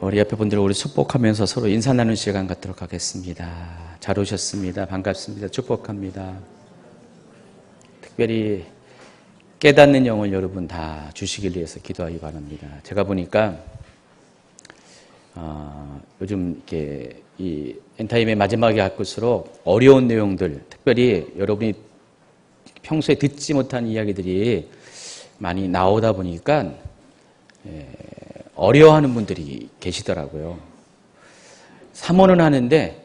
우리 옆에 분들 우리 축복하면서 서로 인사 나누는 시간 갖도록 하겠습니다. 잘 오셨습니다. 반갑습니다. 축복합니다. 특별히 깨닫는 영을 여러분 다 주시길 위해서 기도하기 바랍니다. 제가 보니까 요즘 이렇게 이 엔타임의 마지막에 갈수록 어려운 내용들, 특별히 여러분이 평소에 듣지 못한 이야기들이 많이 나오다 보니까 어려워하는 분들이 계시더라고요. 사모는 하는데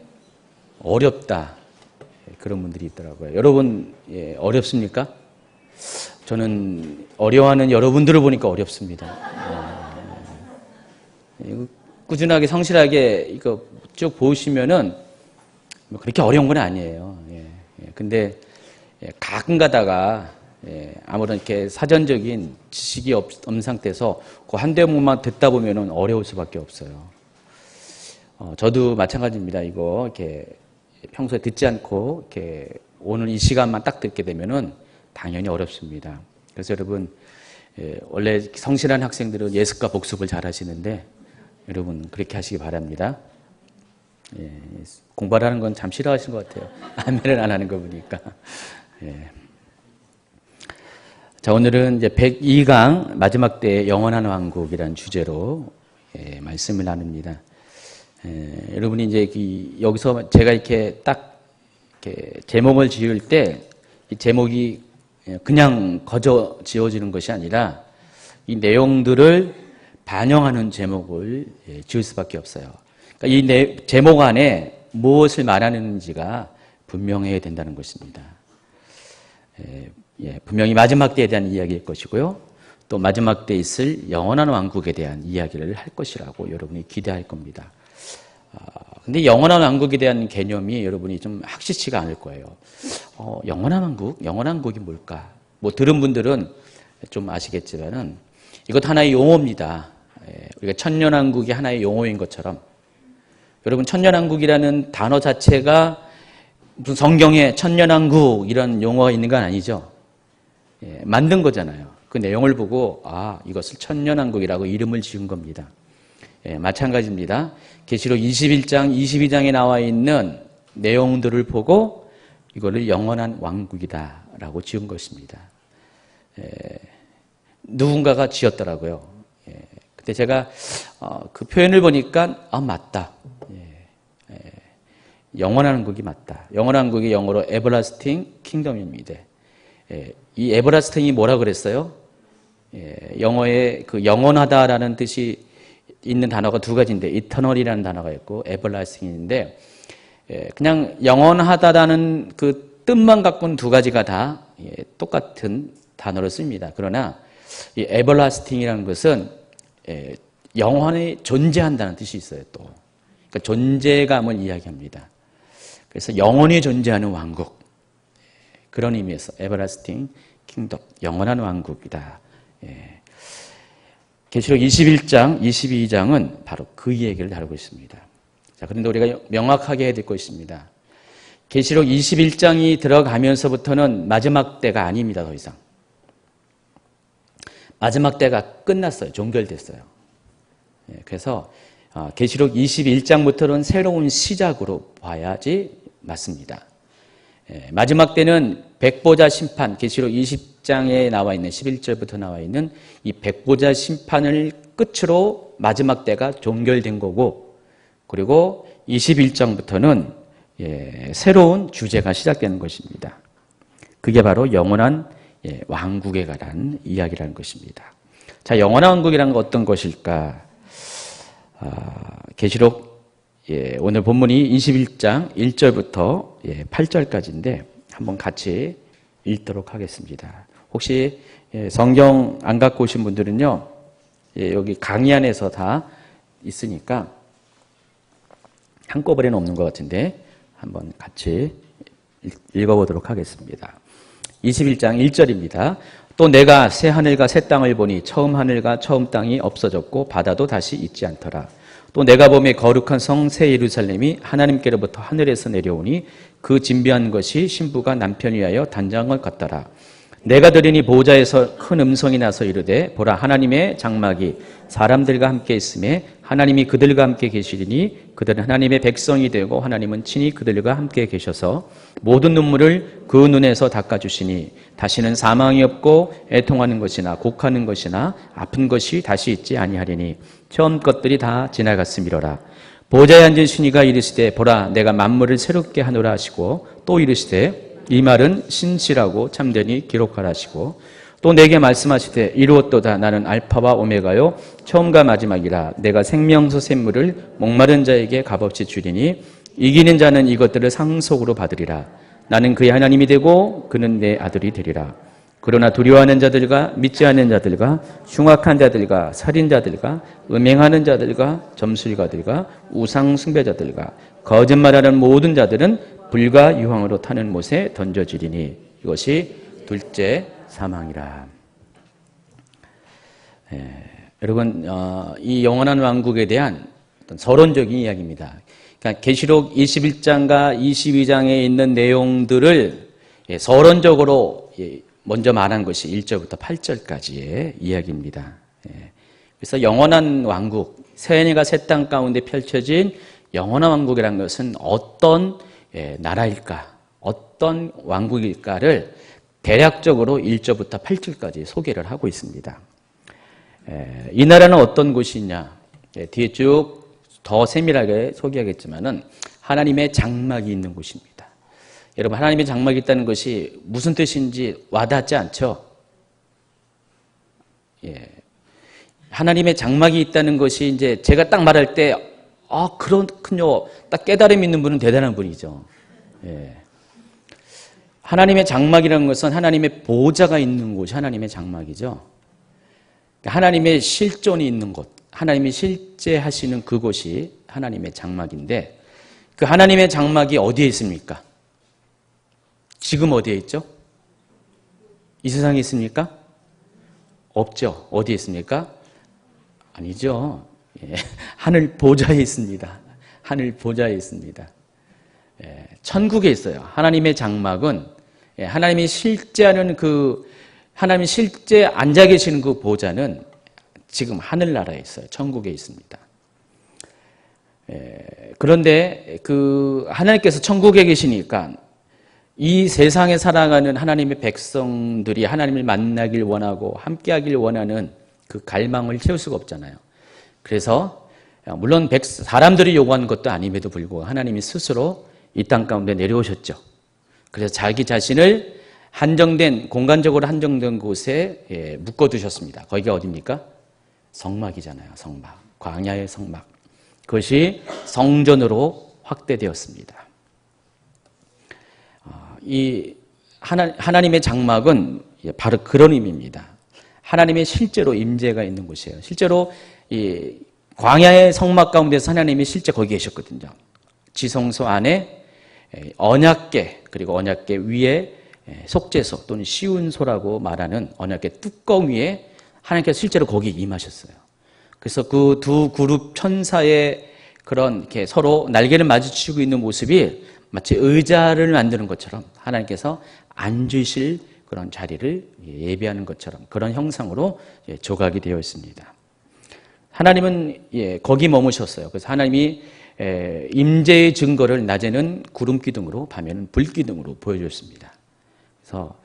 어렵다, 그런 분들이 있더라고요. 여러분 어렵습니까? 저는 어려워하는 여러분들을 보니까 어렵습니다. 꾸준하게 성실하게 이거 쭉 보시면은 그렇게 어려운 건 아니에요. 근데 가끔 가다가 아무런 이렇게 사전적인 지식이 없는 상태에서 그 한 대목만 듣다 보면은 어려울 수밖에 없어요. 저도 마찬가지입니다. 이거 이렇게 평소에 듣지 않고 이렇게 오늘 이 시간만 딱 듣게 되면은 당연히 어렵습니다. 그래서 여러분, 원래 성실한 학생들은 예습과 복습을 잘 하시는데 여러분 그렇게 하시기 바랍니다. 공부를 하는 건 참 싫어하시는 것 같아요. 아멘을 안 하는 거 보니까. 자, 오늘은 이제 102강 마지막 때의 영원한 왕국이라는 주제로 말씀을 나눕니다. 여러분이 이제 여기서 제가 이렇게 딱 이렇게 제목을 지을 때 이 제목이 그냥 거저 지어지는 것이 아니라 이 내용들을 반영하는 제목을 지을 수밖에 없어요. 그러니까 이 제목 안에 무엇을 말하는지가 분명해야 된다는 것입니다. 분명히 마지막 때에 대한 이야기일 것이고요. 또 마지막 때에 있을 영원한 왕국에 대한 이야기를 할 것이라고 여러분이 기대할 겁니다. 근데 영원한 왕국에 대한 개념이 여러분이 좀 확실치가 않을 거예요. 영원한 왕국? 영원한 왕국이 뭘까? 뭐 들은 분들은 좀 아시겠지만은 이것 하나의 용어입니다. 우리가 천년왕국이 하나의 용어인 것처럼 여러분 천년왕국이라는 단어 자체가 무슨 성경에 천년왕국 이런 용어가 있는 건 아니죠. 만든 거잖아요. 그 내용을 보고 이것을 천년왕국이라고 이름을 지은 겁니다. 마찬가지입니다. 계시록 21장, 22장에 나와 있는 내용들을 보고 이거를 영원한 왕국이다라고 지은 것입니다. 누군가가 지었더라고요. 근데 제가 그 표현을 보니까 맞다. 영원한 왕국이 맞다. 영원한 왕국이 영어로 everlasting kingdom입니다. 이 everlasting이 뭐라 그랬어요? 영어에 그 영원하다라는 뜻이 있는 단어가 두 가지인데 eternal이라는 단어가 있고 everlasting인데 그냥 영원하다라는 그 뜻만 갖고는 두 가지가 다 똑같은 단어를 씁니다. 그러나 이 everlasting이라는 것은 영원히 존재한다는 뜻이 있어요. 또 그러니까 존재감을 이야기합니다. 그래서 영원히 존재하는 왕국, 그런 의미에서 everlasting kingdom, 영원한 왕국이다. 계시록 21장, 22장은 바로 그 얘기를 다루고 있습니다. 자, 그런데 우리가 명확하게 해야 될 것입니다. 계시록 21장이 들어가면서부터는 마지막 때가 아닙니다. 더 이상. 마지막 때가 끝났어요. 종결됐어요. 그래서 계시록 21장부터는 새로운 시작으로 봐야지 맞습니다. 마지막 때는 백보자 심판, 계시록 20장에 나와 있는 11절부터 나와 있는 이 백보자 심판을 끝으로 마지막 때가 종결된 거고, 그리고 21장부터는 새로운 주제가 시작되는 것입니다. 그게 바로 영원한 왕국에 관한 이야기라는 것입니다. 자, 영원한 왕국이란 건 어떤 것일까? 계시록 오늘 본문이 21장 1절부터 8절까지인데 한번 같이 읽도록 하겠습니다. 혹시 성경 안 갖고 오신 분들은요, 여기 강의 안에서 다 있으니까 한꺼번에는 없는 것 같은데 한번 같이 읽어보도록 하겠습니다. 21장 1절입니다. 또 내가 새 하늘과 새 땅을 보니 처음 하늘과 처음 땅이 없어졌고 바다도 다시 있지 않더라. 또 내가 보매 거룩한 성 새 예루살렘이 하나님께로부터 하늘에서 내려오니 그 진비한 것이 신부가 남편 위하여 단장을 갖더라. 내가 들으니 보호자에서 큰 음성이 나서 이르되 보라 하나님의 장막이 사람들과 함께 있음에 하나님이 그들과 함께 계시리니 그들은 하나님의 백성이 되고 하나님은 친히 그들과 함께 계셔서 모든 눈물을 그 눈에서 닦아주시니 다시는 사망이 없고 애통하는 것이나 곡하는 것이나 아픈 것이 다시 있지 아니하리니 처음 것들이 다 지나갔음이로라. 보좌에 앉은 신이가 이르시되 보라 내가 만물을 새롭게 하노라 하시고 또 이르시되 이 말은 신실하고 참되니 기록하라 하시고 또 내게 말씀하시되 이루었도다. 나는 알파와 오메가요 처음과 마지막이라. 내가 생명수 샘물을 목마른 자에게 값없이 주리니 이기는 자는 이것들을 상속으로 받으리라. 나는 그의 하나님이 되고 그는 내 아들이 되리라. 그러나 두려워하는 자들과 믿지 않는 자들과 흉악한 자들과 살인자들과 음행하는 자들과 점술가들과 우상 숭배자들과 거짓말하는 모든 자들은 불과 유황으로 타는 못에 던져지리니 이것이 둘째 사망이라. 여러분 이 영원한 왕국에 대한 어떤 서론적인 이야기입니다. 그러니까 계시록 21장과 22장에 있는 내용들을 서론적으로 먼저 말한 것이 1절부터 8절까지의 이야기입니다. 그래서 영원한 왕국, 새하늘과 새 땅 가운데 펼쳐진 영원한 왕국이라는 것은 어떤 나라일까, 어떤 왕국일까를 대략적으로 1절부터 8절까지 소개를 하고 있습니다. 이 나라는 어떤 곳이냐, 뒤에 쭉 더 세밀하게 소개하겠지만은 하나님의 장막이 있는 곳입니다. 여러분, 하나님의 장막이 있다는 것이 무슨 뜻인지 와닿지 않죠? 하나님의 장막이 있다는 것이 이제 제가 딱 말할 때, 그렇군요. 딱 깨달음 있는 분은 대단한 분이죠. 하나님의 장막이라는 것은 하나님의 보호자가 있는 곳이 하나님의 장막이죠. 하나님의 실존이 있는 곳, 하나님이 실제 하시는 그곳이 하나님의 장막인데 그 하나님의 장막이 어디에 있습니까? 지금 어디에 있죠? 이 세상에 있습니까? 없죠. 어디에 있습니까? 아니죠. 하늘 보좌에 있습니다. 하늘 보좌에 있습니다. 천국에 있어요. 하나님의 장막은 하나님이 실제하는 하나님이 실제 앉아 계시는 그 보좌는 지금 하늘나라에 있어요. 천국에 있습니다. 그런데 하나님께서 천국에 계시니까 이 세상에 살아가는 하나님의 백성들이 하나님을 만나길 원하고 함께하길 원하는 그 갈망을 채울 수가 없잖아요. 그래서 물론 사람들이 요구하는 것도 아님에도 불구하고 하나님이 스스로 이 땅 가운데 내려오셨죠. 그래서 자기 자신을 공간적으로 한정된 곳에 묶어두셨습니다. 거기가 어디입니까? 성막이잖아요. 성막. 광야의 성막. 그것이 성전으로 확대되었습니다. 이 하나님의 장막은 바로 그런 의미입니다. 하나님의 실제로 임재가 있는 곳이에요. 실제로 이 광야의 성막 가운데서 하나님이 실제 거기 계셨거든요. 지성소 안에 언약궤, 그리고 언약궤 위에 속죄소 또는 시운소라고 말하는 언약궤 뚜껑 위에 하나님께서 실제로 거기 임하셨어요. 그래서 그 두 그룹 천사의 그런 이렇게 서로 날개를 마주치고 있는 모습이 마치 의자를 만드는 것처럼 하나님께서 앉으실 그런 자리를 예비하는 것처럼 그런 형상으로 조각이 되어 있습니다. 하나님은 거기 머무셨어요. 그래서 하나님이 임재의 증거를 낮에는 구름 기둥으로 밤에는 불 기둥으로 보여줬습니다. 그래서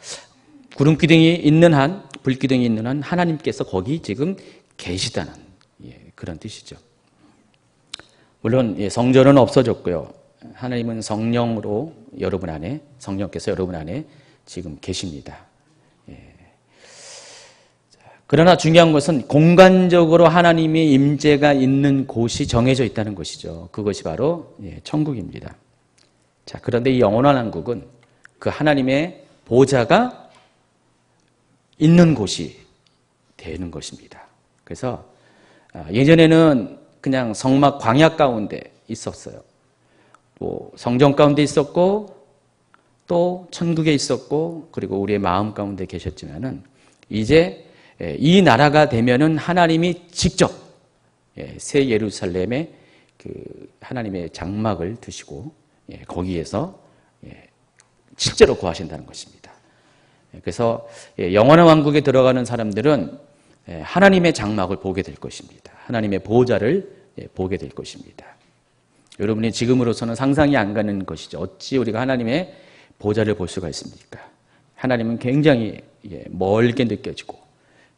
구름 기둥이 있는 한, 불 기둥이 있는 한 하나님께서 거기 지금 계시다는 그런 뜻이죠. 물론 성전은 없어졌고요. 하나님은 성령으로 성령께서 여러분 안에 지금 계십니다. 그러나 중요한 것은 공간적으로 하나님의 임재가 있는 곳이 정해져 있다는 것이죠. 그것이 바로 천국입니다. 자, 그런데 이 영원한 왕국은 그 하나님의 보좌가 있는 곳이 되는 것입니다. 그래서 예전에는 그냥 성막 광야 가운데 있었어요. 또 성전 가운데 있었고 또 천국에 있었고 그리고 우리의 마음 가운데 계셨지만은 이제 이 나라가 되면은 하나님이 직접 새 예루살렘에 하나님의 장막을 두시고 거기에서 실제로 거하신다는 것입니다. 그래서 영원한 왕국에 들어가는 사람들은 하나님의 장막을 보게 될 것입니다. 하나님의 보호자를 보게 될 것입니다. 여러분이 지금으로서는 상상이 안 가는 것이죠. 어찌 우리가 하나님의 보호자를 볼 수가 있습니까? 하나님은 굉장히 멀게 느껴지고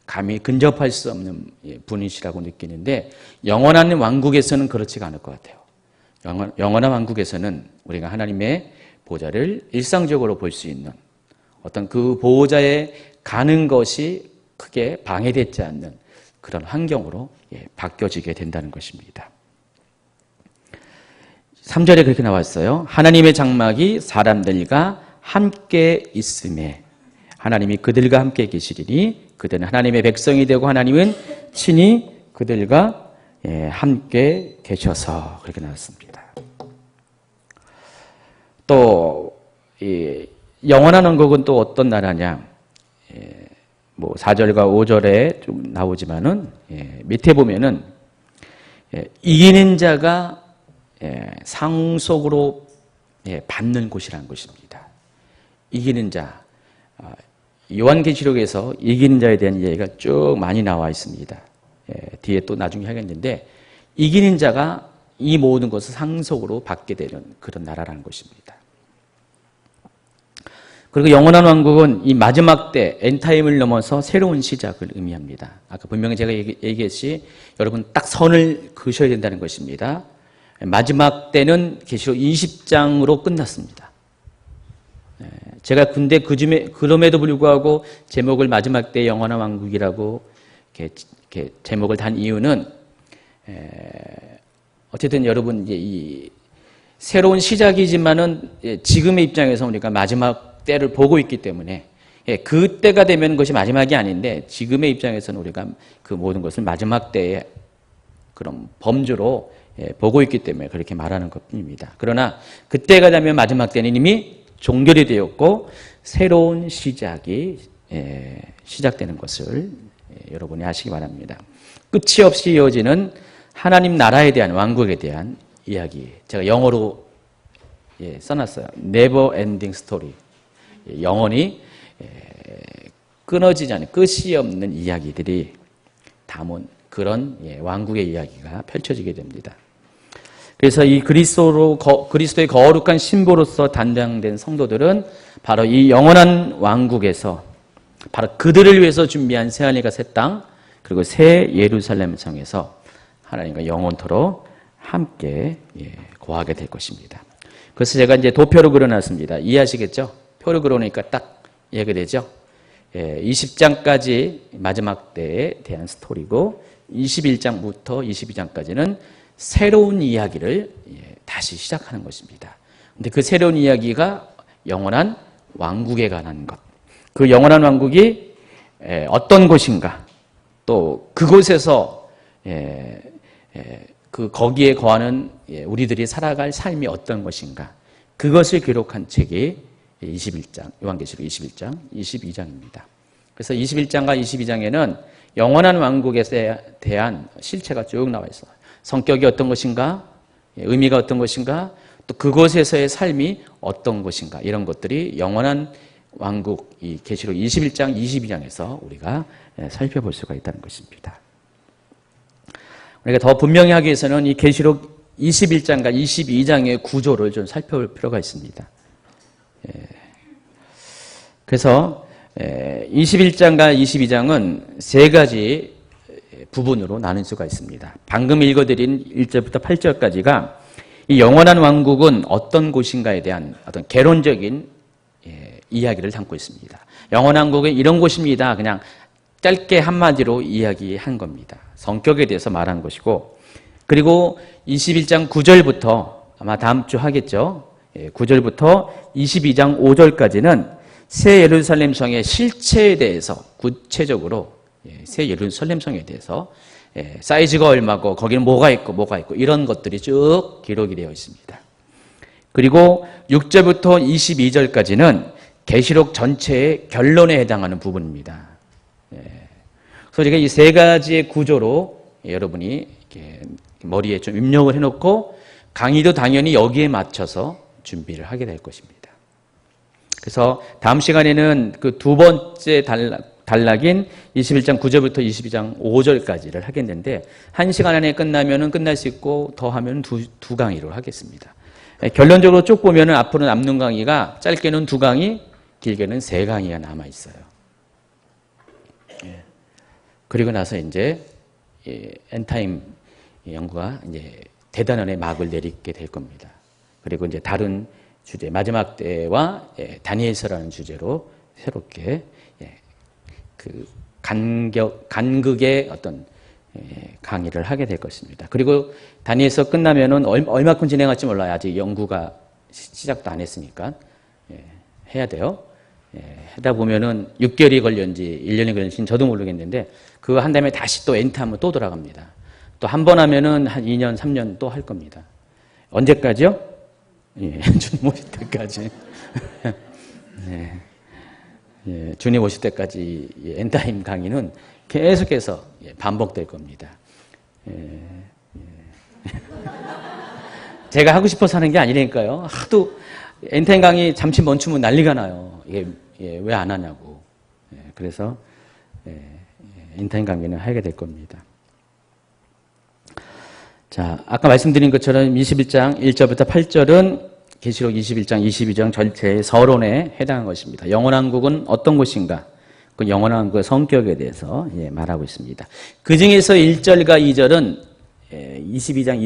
감히 근접할 수 없는 분이시라고 느끼는데 영원한 왕국에서는 그렇지가 않을 것 같아요. 영원한 왕국에서는 우리가 하나님의 보호자를 일상적으로 볼 수 있는 어떤 그 보호자에 가는 것이 크게 방해되지 않는 그런 환경으로 바뀌어지게 된다는 것입니다. 3절에 그렇게 나왔어요. 하나님의 장막이 사람들과 함께 있음에 하나님이 그들과 함께 계시리니 그들은 하나님의 백성이 되고 하나님은 친히 그들과 함께 계셔서 그렇게 나왔습니다. 또 영원한 왕국은 또 어떤 나라냐? 4절과 5절에 좀 나오지만은 밑에 보면은 이기는 자가 상속으로 받는 곳이라는 것입니다. 이기는 자. 요한계시록에서 이기는 자에 대한 이야기가 쭉 많이 나와 있습니다. 뒤에 또 나중에 하겠는데 이기는 자가 이 모든 것을 상속으로 받게 되는 그런 나라라는 것입니다. 그리고 영원한 왕국은 이 마지막 때 엔타임을 넘어서 새로운 시작을 의미합니다. 아까 분명히 제가 얘기했듯이 여러분 딱 선을 그으셔야 된다는 것입니다. 마지막 때는 계시록 20장으로 끝났습니다. 제가 근데 그럼에도 불구하고 제목을 마지막 때 영원한 왕국이라고 이렇게 제목을 단 이유는 어쨌든 여러분 이 새로운 시작이지만은 지금의 입장에서 우리가 마지막 때를 보고 있기 때문에 그때가 되면 것이 마지막이 아닌데 지금의 입장에서는 우리가 그 모든 것을 마지막 때의 그런 범주로 보고 있기 때문에 그렇게 말하는 것뿐입니다. 그러나 그때가 되면 마지막 때는 이미 종결이 되었고 새로운 시작이 시작되는 것을 여러분이 아시기 바랍니다. 끝이 없이 이어지는 하나님 나라에 대한 왕국에 대한 이야기. 제가 영어로 써놨어요. Never ending story. 영원히 끊어지지 않는 끝이 없는 이야기들이 담은 그런 왕국의 이야기가 펼쳐지게 됩니다. 그래서 이 그리스도의 거룩한 신부로서 단장된 성도들은 바로 이 영원한 왕국에서 바로 그들을 위해서 준비한 새하늘과 새 땅 그리고 새 예루살렘 성에서 하나님과 영원토록 함께 거하게 될 것입니다. 그래서 제가 이제 도표로 그려놨습니다. 이해하시겠죠? 표로 그려놓으니까 딱 이해가 되죠? 20장까지 마지막 때에 대한 스토리고 21장부터 22장까지는 새로운 이야기를 다시 시작하는 것입니다. 근데 그 새로운 이야기가 영원한 왕국에 관한 것. 그 영원한 왕국이 어떤 곳인가, 또 그곳에서 거기에 거하는 우리들이 살아갈 삶이 어떤 것인가, 그것을 기록한 책이 21장, 요한계시록 21장, 22장입니다. 그래서 21장과 22장에는 영원한 왕국에 대한 실체가 쭉 나와 있어요. 성격이 어떤 것인가, 의미가 어떤 것인가, 또 그곳에서의 삶이 어떤 것인가, 이런 것들이 영원한 왕국, 이 계시록 21장, 22장에서 우리가 살펴볼 수가 있다는 것입니다. 우리가 더 분명히 하기 위해서는 이 계시록 21장과 22장의 구조를 좀 살펴볼 필요가 있습니다. 그래서 21장과 22장은 세 가지 부분으로 나눌 수가 있습니다. 방금 읽어드린 1절부터 8절까지가 이 영원한 왕국은 어떤 곳인가에 대한 어떤 개론적인 이야기를 담고 있습니다. 영원한 왕국은 이런 곳입니다. 그냥 짧게 한마디로 이야기한 겁니다. 성격에 대해서 말한 것이고, 그리고 21장 9절부터 아마 다음 주 하겠죠. 9절부터 22장 5절까지는 새 예루살렘 성의 실체에 대해서 구체적으로 새 예루살렘 성에 대해서 사이즈가 얼마고 거기는 뭐가 있고 이런 것들이 쭉 기록이 되어 있습니다. 그리고 6절부터 22절까지는 계시록 전체의 결론에 해당하는 부분입니다. 그래서 제가 이 세 가지의 구조로 여러분이 이렇게 머리에 좀 입력을 해놓고 강의도 당연히 여기에 맞춰서 준비를 하게 될 것입니다. 그래서 다음 시간에는 그 두 번째 단락인 21장 9절부터 22장 5절까지를 하겠는데, 한 시간 안에 끝나면은 끝날 수 있고, 더 하면 두 강의로 하겠습니다. 결론적으로 쭉 보면은 앞으로 남는 강의가 짧게는 2강의, 길게는 3강의가 남아 있어요. 그리고 나서 이제 엔타임 연구가 이제 대단원의 막을 내리게 될 겁니다. 그리고 이제 다른 주제, 마지막 때와 다니엘서라는 주제로 새롭게 그 간극의 어떤 강의를 하게 될 것입니다. 그리고 다니엘서 끝나면은 얼마큼 진행할지 몰라요. 아직 연구가 시작도 안 했으니까 해야 돼요. 하다 보면은 6개월이 걸렸는지 1년이 걸렸는지 저도 모르겠는데, 그거 한 다음에 다시 또 엔트하면 또 돌아갑니다. 또 한 번 하면은 한 2년, 3년 또 할 겁니다. 언제까지요? 주님 오실 때까지. 주님 오실 때까지 엔타임 강의는 계속해서 반복될 겁니다. 제가 하고 싶어서 하는 게 아니라니까요. 하도 엔타임 강의 잠시 멈추면 난리가 나요. 이게 왜 안 하냐고. 그래서 엔타임 강의는 하게 될 겁니다. 자, 아까 말씀드린 것처럼 21장 1절부터 8절은 계시록 21장, 22장 전체의 서론에 해당한 것입니다. 영원한 국은 어떤 곳인가? 그 영원한 국의 성격에 대해서 말하고 있습니다. 그 중에서 1절과 2절은 21장,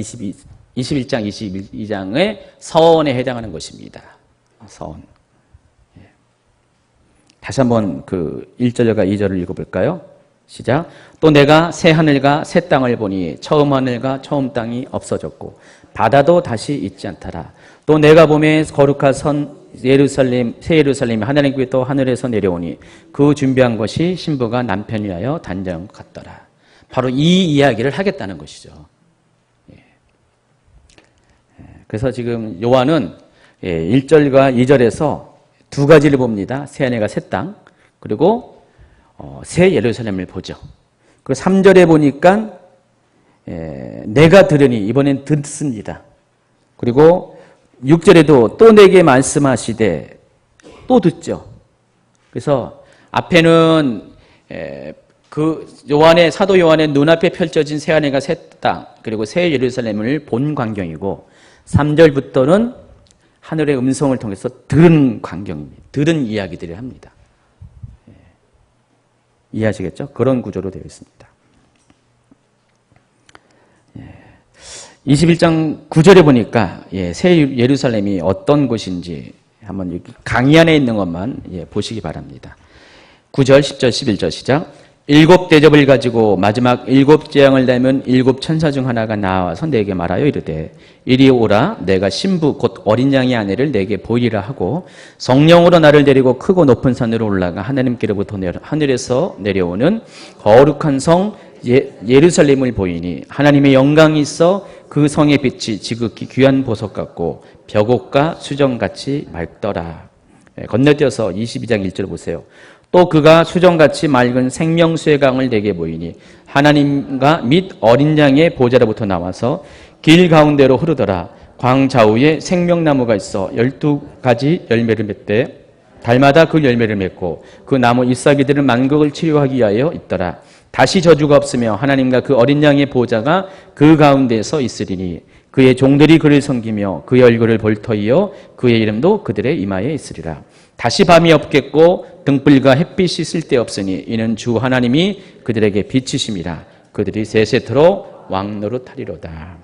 22장의 서원에 해당하는 것입니다. 서원. 다시 한번 그 1절과 2절을 읽어볼까요? 시작. 또 내가 새 하늘과 새 땅을 보니 처음 하늘과 처음 땅이 없어졌고 바다도 다시 있지 않더라. 또 내가 보매 거룩한 예루살렘, 새 예루살렘이 하나님께 또 하늘에서 내려오니 그 준비한 것이 신부가 남편을 위하여 단장한 것 같더라. 바로 이 이야기를 하겠다는 것이죠. 그래서 지금 요한은 1절과 2절에서 두 가지를 봅니다. 새 하늘과 새 땅, 그리고 새 예루살렘을 보죠. 그리고 3절에 보니까 내가 들으니, 이번엔 듣습니다. 그리고 6절에도 또 내게 말씀하시되 또 듣죠. 그래서 앞에는 사도 요한의 눈앞에 펼쳐진 새 하늘과 새 땅, 그리고 새 예루살렘을 본 광경이고, 3절부터는 하늘의 음성을 통해서 들은 광경입니다. 들은 이야기들을 합니다. 이해하시겠죠? 그런 구조로 되어 있습니다. 21장 9절에 보니까 새 예루살렘이 어떤 곳인지 한번 강의 안에 있는 것만 보시기 바랍니다. 9절, 10절, 11절 시작. 7 대접을 가지고 마지막 7 재앙을 달면 7 천사 중 하나가 나와서 내게 말하여 이르되 이리 오라, 내가 신부 곧 어린 양의 아내를 내게 보이리라 하고 성령으로 나를 데리고 크고 높은 산으로 올라가 하나님께로부터 하늘에서 내려오는 거룩한 성 예루살렘을 보이니 하나님의 영광이 있어 그 성의 빛이 지극히 귀한 보석 같고 벽옥과 수정같이 맑더라. 건너뛰어서 22장 1절 보세요. 또 그가 수정같이 맑은 생명수의 강을 내게 보이니 하나님과 및 어린 양의 보좌로부터 나와서 길 가운데로 흐르더라. 광 좌우에 생명나무가 있어 12가지 열매를 맺되 달마다 그 열매를 맺고 그 나무 잎사귀들은 만국을 치유하기 위하여 있더라. 다시 저주가 없으며 하나님과 그 어린 양의 보좌가 그 가운데서 있으리니 그의 종들이 그를 섬기며 그의 얼굴을 볼 터이요 그의 이름도 그들의 이마에 있으리라. 다시 밤이 없겠고 등불과 햇빛이 쓸데없으니 이는 주 하나님이 그들에게 빛이심이라. 그들이 세세토록 왕노릇하리로다.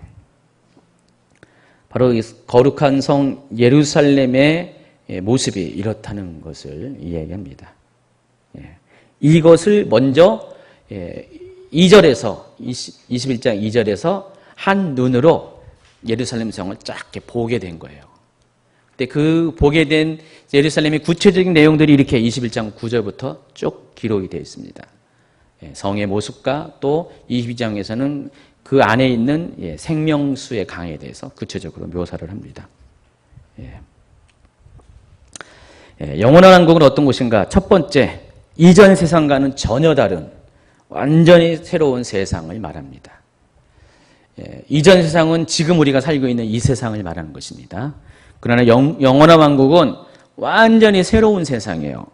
바로 이 거룩한 성 예루살렘의 모습이 이렇다는 것을 이야기합니다. 이것을 먼저 2절에서 21장 2절에서 한 눈으로 예루살렘 성을 쫙 보게 된 거예요. 근데 그 보게 된 예루살렘의 구체적인 내용들이 이렇게 21장 9절부터 쭉 기록이 되어 있습니다. 성의 모습과 또 22장에서는 그 안에 있는 생명수의 강에 대해서 구체적으로 묘사를 합니다. 영원한 왕국은 어떤 곳인가? 첫 번째, 이전 세상과는 전혀 다른 완전히 새로운 세상을 말합니다. 이전 세상은 지금 우리가 살고 있는 이 세상을 말하는 것입니다. 그러나 영원한 왕국은 완전히 새로운 세상이에요.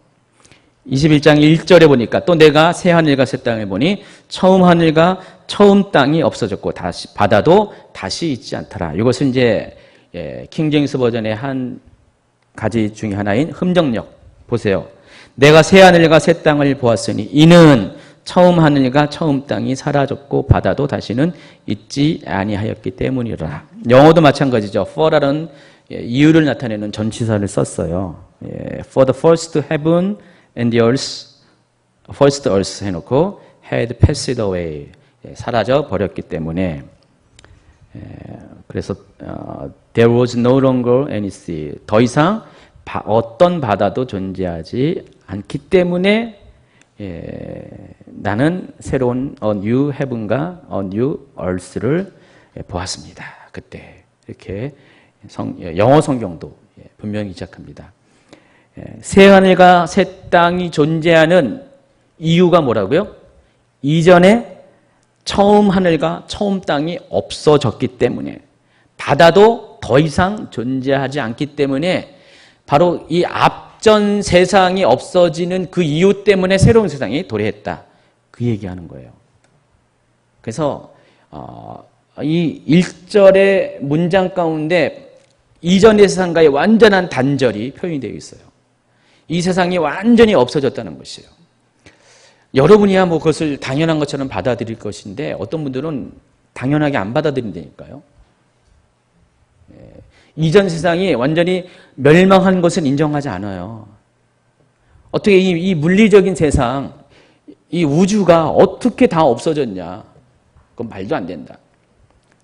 21장 1절에 보니까 또 내가 새 하늘과 새 땅을 보니 처음 하늘과 처음 땅이 없어졌고 다시 바다도 다시 있지 않더라. 이것은 이제 킹제임스 버전의 한 가지 중에 하나인 흠정력 보세요. 내가 새 하늘과 새 땅을 보았으니 이는 처음 하늘과 처음 땅이 사라졌고 바다도 다시는 있지 아니하였기 때문이라. 영어도 마찬가지죠. for라는 이유를 나타내는 전치사를 썼어요. For the first heaven and the first earth 해놓고 had passed away. 사라져 버렸기 때문에 그래서 there was no longer any sea. 더 이상 어떤 바다도 존재하지 않기 때문에 나는 새로운 a new heaven과 a new earth를 보았습니다. 그때 이렇게 영어 성경도 분명히 시작합니다. 새 하늘과 새 땅이 존재하는 이유가 뭐라고요? 이전에 처음 하늘과 처음 땅이 없어졌기 때문에, 바다도 더 이상 존재하지 않기 때문에, 바로 이 앞전 세상이 없어지는 그 이유 때문에 새로운 세상이 도래했다. 그 얘기하는 거예요. 그래서 이 1절의 문장 가운데 이전의 세상과의 완전한 단절이 표현이 되어 있어요. 이 세상이 완전히 없어졌다는 것이에요. 여러분이야 뭐 그것을 당연한 것처럼 받아들일 것인데 어떤 분들은 당연하게 안 받아들인다니까요. 이전 세상이 완전히 멸망한 것은 인정하지 않아요. 어떻게 이 물리적인 세상, 이 우주가 어떻게 다 없어졌냐. 그건 말도 안 된다.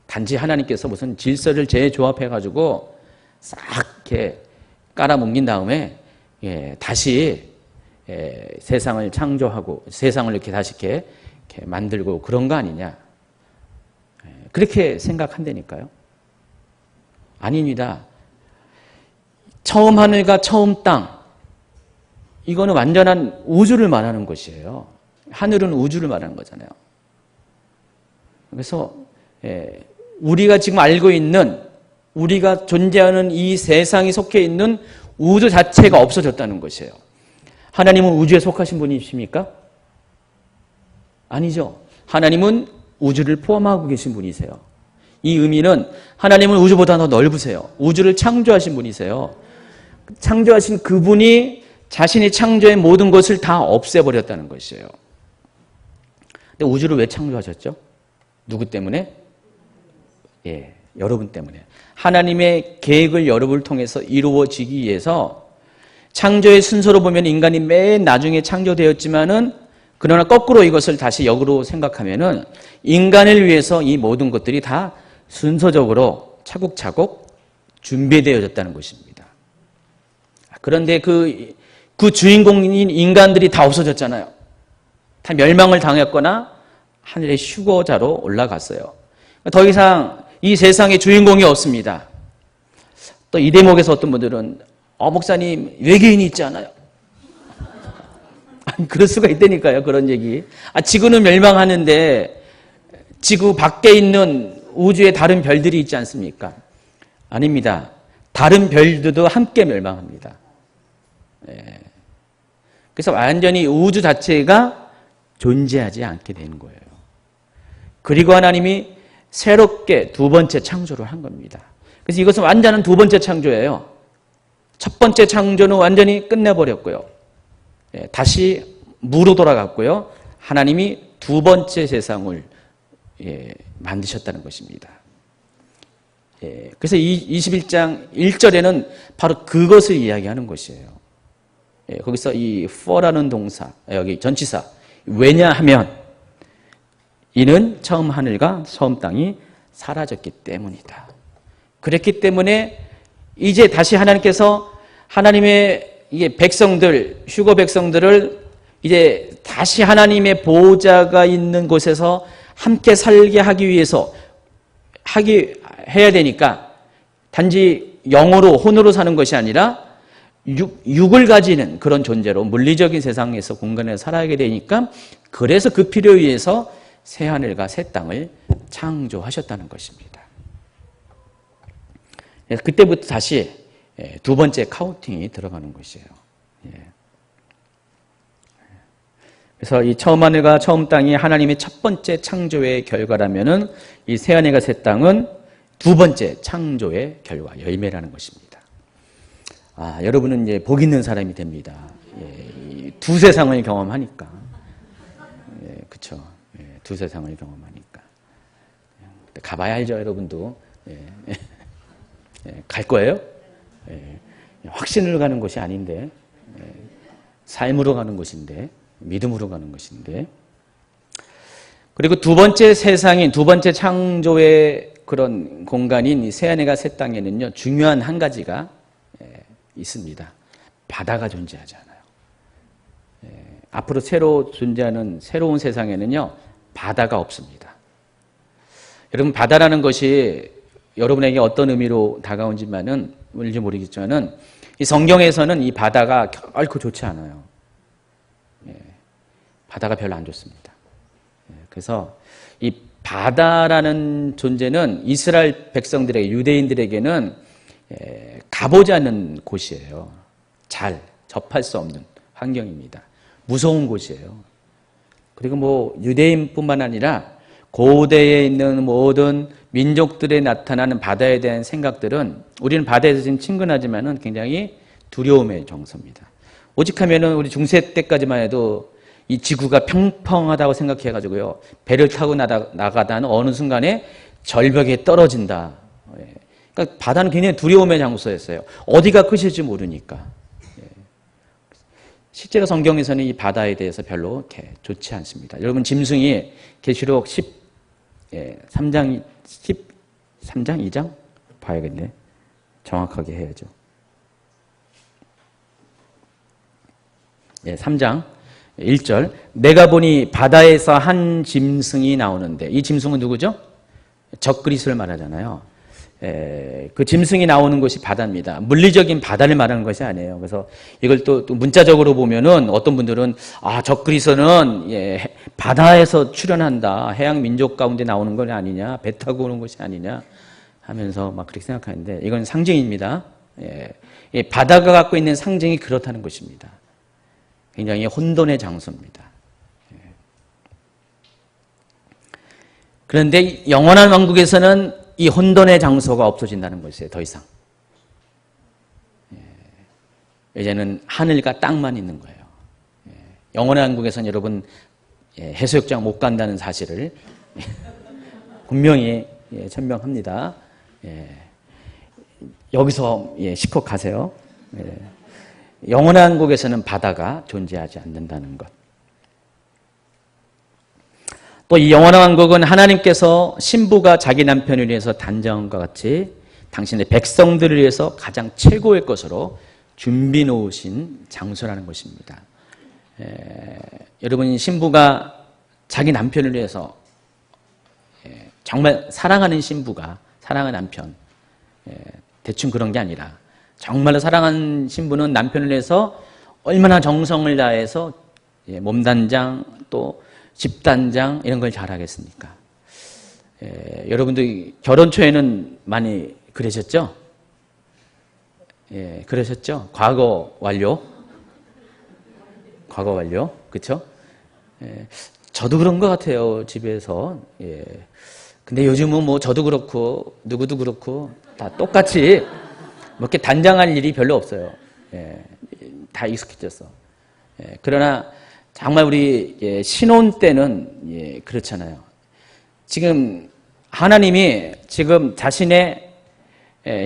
단지 하나님께서 무슨 질서를 재조합해가지고 싹 이렇게 깔아뭉긴 다음에 다시 세상을 창조하고 세상을 이렇게 다시 이렇게 만들고 그런 거 아니냐. 그렇게 생각한다니까요. 아닙니다. 처음 하늘과 처음 땅, 이거는 완전한 우주를 말하는 것이에요. 하늘은 우주를 말하는 거잖아요. 그래서 우리가 지금 알고 있는, 우리가 존재하는 이 세상이 속해 있는 우주 자체가 없어졌다는 것이에요. 하나님은 우주에 속하신 분이십니까? 아니죠. 하나님은 우주를 포함하고 계신 분이세요. 이 의미는 하나님은 우주보다 더 넓으세요. 우주를 창조하신 분이세요. 창조하신 그분이 자신이 창조의 모든 것을 다 없애버렸다는 것이에요. 근데 우주를 왜 창조하셨죠? 누구 때문에? 여러분 때문에. 하나님의 계획을 여러분을 통해서 이루어지기 위해서, 창조의 순서로 보면 인간이 맨 나중에 창조되었지만은, 그러나 거꾸로 이것을 다시 역으로 생각하면은 인간을 위해서 이 모든 것들이 다 순서적으로 차곡차곡 준비되어졌다는 것입니다. 그런데 그 주인공인 인간들이 다 없어졌잖아요. 다 멸망을 당했거나 하늘의 휴거자로 올라갔어요. 더 이상 이 세상에 주인공이 없습니다. 또 이 대목에서 어떤 분들은 목사님 외계인이 있지 않아요? 아니, 그럴 수가 있다니까요. 그런 얘기. 지구는 멸망하는데 지구 밖에 있는 우주에 다른 별들이 있지 않습니까? 아닙니다. 다른 별들도 함께 멸망합니다. 그래서 완전히 우주 자체가 존재하지 않게 되는 거예요. 그리고 하나님이 새롭게 두 번째 창조를 한 겁니다. 그래서 이것은 완전한 두 번째 창조예요. 첫 번째 창조는 완전히 끝내버렸고요. 다시 무로 돌아갔고요. 하나님이 두 번째 세상을 만드셨다는 것입니다. 그래서 21장 1절에는 바로 그것을 이야기하는 것이에요. 거기서 이 for라는 동사, 여기 전치사, 왜냐하면 이는 처음 하늘과 처음 땅이 사라졌기 때문이다. 그랬기 때문에 이제 다시 하나님께서 하나님의 백성들, 휴거 백성들을 이제 다시 하나님의 보호자가 있는 곳에서 함께 살게 하기 위해서 해야 되니까 단지 영으로, 혼으로 사는 것이 아니라 육을 가지는 그런 존재로 물리적인 세상에서 공간에서 살아가게 되니까, 그래서 그 필요에 의해서 새 하늘과 새 땅을 창조하셨다는 것입니다. 그때부터 다시 두 번째 카운팅이 들어가는 것이에요. 그래서 이 처음 하늘과 처음 땅이 하나님의 첫 번째 창조의 결과라면은 이 새 하늘과 새 땅은 두 번째 창조의 결과, 열매라는 것입니다. 여러분은 이제 복 있는 사람이 됩니다. 두 세상을 경험하니까. 그쵸. 두 세상을 경험하니까. 가봐야 알죠, 여러분도. 갈 거예요? 확신으로 가는 것이 아닌데, 삶으로 가는 것인데, 믿음으로 가는 것인데. 그리고 두 번째 세상인, 두 번째 창조의 그런 공간인 이 새하늘과 새 땅에는요, 중요한 한 가지가 있습니다. 바다가 존재하지 않아요. 앞으로 새로 존재하는 새로운 세상에는요, 바다가 없습니다. 여러분, 바다라는 것이 여러분에게 어떤 의미로 다가온지만은 뭔지 모르겠지만은 이 성경에서는 이 바다가 결코 좋지 않아요. 바다가 별로 안 좋습니다. 그래서 이 바다라는 존재는 이스라엘 백성들에게, 유대인들에게는 가보지 않는 곳이에요. 잘 접할 수 없는 환경입니다. 무서운 곳이에요. 그리고 뭐 유대인뿐만 아니라 고대에 있는 모든 민족들에 나타나는 바다에 대한 생각들은 우리는 바다에서 지금 친근하지만은 굉장히 두려움의 정서입니다. 오직하면은 우리 중세 때까지만 해도 이 지구가 평평하다고 생각해가지고요, 배를 타고 나가다는 어느 순간에 절벽에 떨어진다. 그러니까 바다는 굉장히 두려움의 장소였어요. 어디가 끝일지 모르니까. 실제로 성경에서는 이 바다에 대해서 별로 이렇게 좋지 않습니다. 여러분, 짐승이 계시록 13장 2장? 봐야겠네. 정확하게 해야죠. 3장 1절. 내가 보니 바다에서 한 짐승이 나오는데, 이 짐승은 누구죠? 적그리스를 말하잖아요. 그 짐승이 나오는 곳이 바다입니다. 물리적인 바다를 말하는 것이 아니에요. 그래서 이걸 또 문자적으로 보면은 어떤 분들은 적그리스는 바다에서 출현한다, 해양 민족 가운데 나오는 건 아니냐, 배 타고 오는 것이 아니냐 하면서 막 그렇게 생각하는데, 이건 상징입니다. 바다가 갖고 있는 상징이 그렇다는 것입니다. 굉장히 혼돈의 장소입니다. 그런데 영원한 왕국에서는 이 혼돈의 장소가 없어진다는 것이에요. 더 이상. 이제는 하늘과 땅만 있는 거예요. 영원한 왕국에서는 여러분 해수욕장 못 간다는 사실을 분명히 천명합니다. 여기서 실컷 가세요. 영원한 왕국에서는 바다가 존재하지 않는다는 것. 또 이 영원한 왕국은 하나님께서 신부가 자기 남편을 위해서 단정한 것 같이 당신의 백성들을 위해서 가장 최고의 것으로 준비 놓으신 장소라는 것입니다. 여러분, 신부가 자기 남편을 위해서, 정말 사랑하는 신부가 사랑하는 남편, 대충 그런 게 아니라 정말로 사랑하는 신부는 남편을 위해서 얼마나 정성을 다해서 몸단장 또 집단장 이런 걸 잘하겠습니까? 여러분도 결혼 초에는 많이 그러셨죠? 그러셨죠? 과거 완료? 과거 완료? 그쵸? 저도 그런 것 같아요, 집에서. 근데 요즘은 뭐 저도 그렇고 누구도 그렇고 다 똑같이 뭐 이렇게 단장할 일이 별로 없어요. 다 익숙해졌어. 그러나 정말 우리 신혼 때는 그렇잖아요. 지금 하나님이 지금 자신의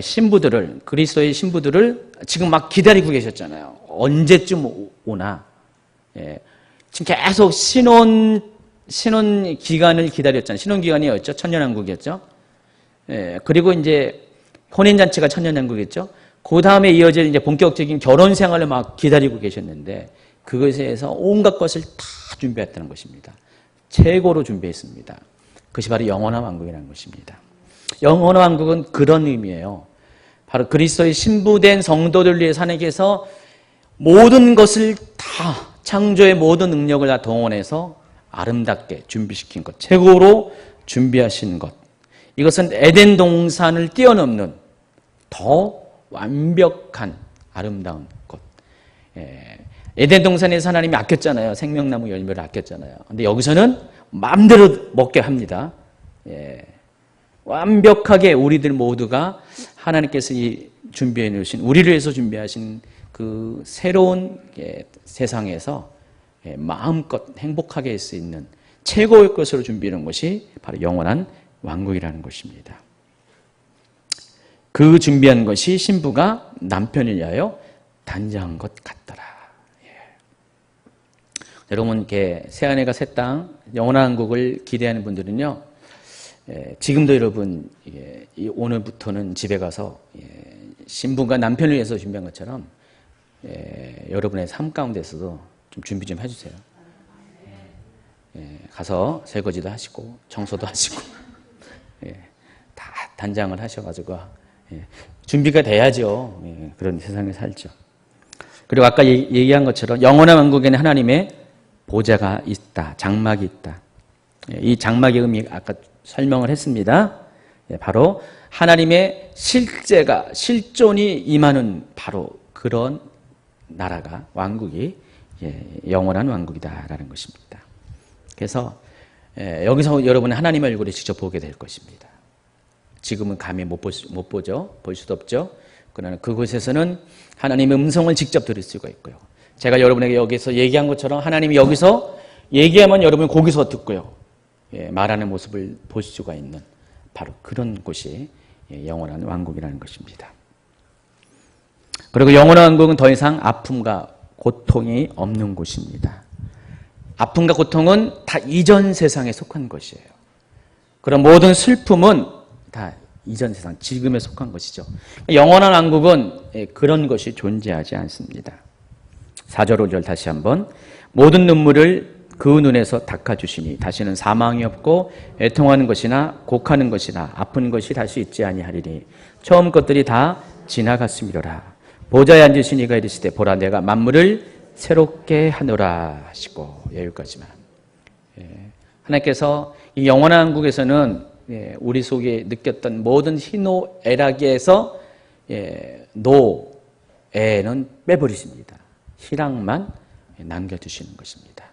신부들을, 그리스도의 신부들을 지금 막 기다리고 계셨잖아요. 언제쯤 오나. 지금 계속 신혼 기간을 기다렸잖아요. 신혼 기간이었죠. 천년왕국이었죠. 그리고 이제 혼인잔치가 천년왕국이었죠. 그 다음에 이어질 이제 본격적인 결혼 생활을 막 기다리고 계셨는데, 그것에 대해서 온갖 것을 다 준비했다는 것입니다. 최고로 준비했습니다. 그것이 바로 영원한 왕국이라는 것입니다. 영원한 왕국은 그런 의미예요. 바로 그리스도의 신부된 성도들 위해서 하나님께서 모든 것을 다, 창조의 모든 능력을 다 동원해서 아름답게 준비시킨 것, 최고로 준비하신 것. 이것은 에덴 동산을 뛰어넘는 더 완벽한 아름다운 곳. 에덴 동산에서 하나님이 아꼈잖아요. 생명나무 열매를 아꼈잖아요. 근데 여기서는 마음대로 먹게 합니다. 완벽하게 우리들 모두가 하나님께서 준비해 놓으신, 우리를 위해서 준비하신 그 새로운 세상에서 마음껏 행복하게 할 수 있는 최고의 것으로 준비해 놓은 것이 바로 영원한 왕국이라는 것입니다. 그 준비한 것이 신부가 남편을 위하여 단장한 것 같더라. 여러분, 이렇게 새하늘과 새 땅, 영원한 왕국을 기대하는 분들은요, 지금도 여러분, 오늘부터는 집에 가서 신부가 남편을 위해서 준비한 것처럼 여러분의 삶 가운데서도 좀 준비 좀 해주세요. 가서 설거지도 하시고 청소도 하시고 다 단장을 하셔가지고 준비가 돼야죠. 그런 세상에 살죠. 그리고 아까 얘기한 것처럼 영원한 왕국에는 하나님의 보좌가 있다, 장막이 있다. 이 장막의 의미 아까 설명을 했습니다. 바로 하나님의 실존이 임하는 바로 그런 나라가, 왕국이 영원한 왕국이다라는 것입니다. 그래서 여기서 여러분은 하나님의 얼굴을 직접 보게 될 것입니다. 지금은 감히 못 보죠. 볼 수도 없죠. 그러나 그곳에서는 하나님의 음성을 직접 들을 수가 있고요. 제가 여러분에게 여기서 얘기한 것처럼 하나님이 여기서 얘기하면 여러분이 거기서 듣고요. 말하는 모습을 볼 수가 있는 바로 그런 곳이 영원한 왕국이라는 것입니다. 그리고 영원한 왕국은 더 이상 아픔과 고통이 없는 곳입니다. 아픔과 고통은 다 이전 세상에 속한 것이에요. 그런 모든 슬픔은 다 이전 세상, 지금에 속한 것이죠. 영원한 왕국은 그런 것이 존재하지 않습니다. 4절 5절 다시 한번, 모든 눈물을 그 눈에서 닦아주시니 다시는 사망이 없고 애통하는 것이나 곡하는 것이나 아픈 것이 다시 있지 아니하리니 처음 것들이 다 지나갔음이로라. 보좌에 앉으신 이가 이르시되 보라 내가 만물을 새롭게 하노라 하시고, 여기까지만. 하나님께서 이 영원한 왕국에서는 우리 속에 느꼈던 모든 희노애락에서 노애는 빼버리십니다. 희락만 남겨두시는 것입니다.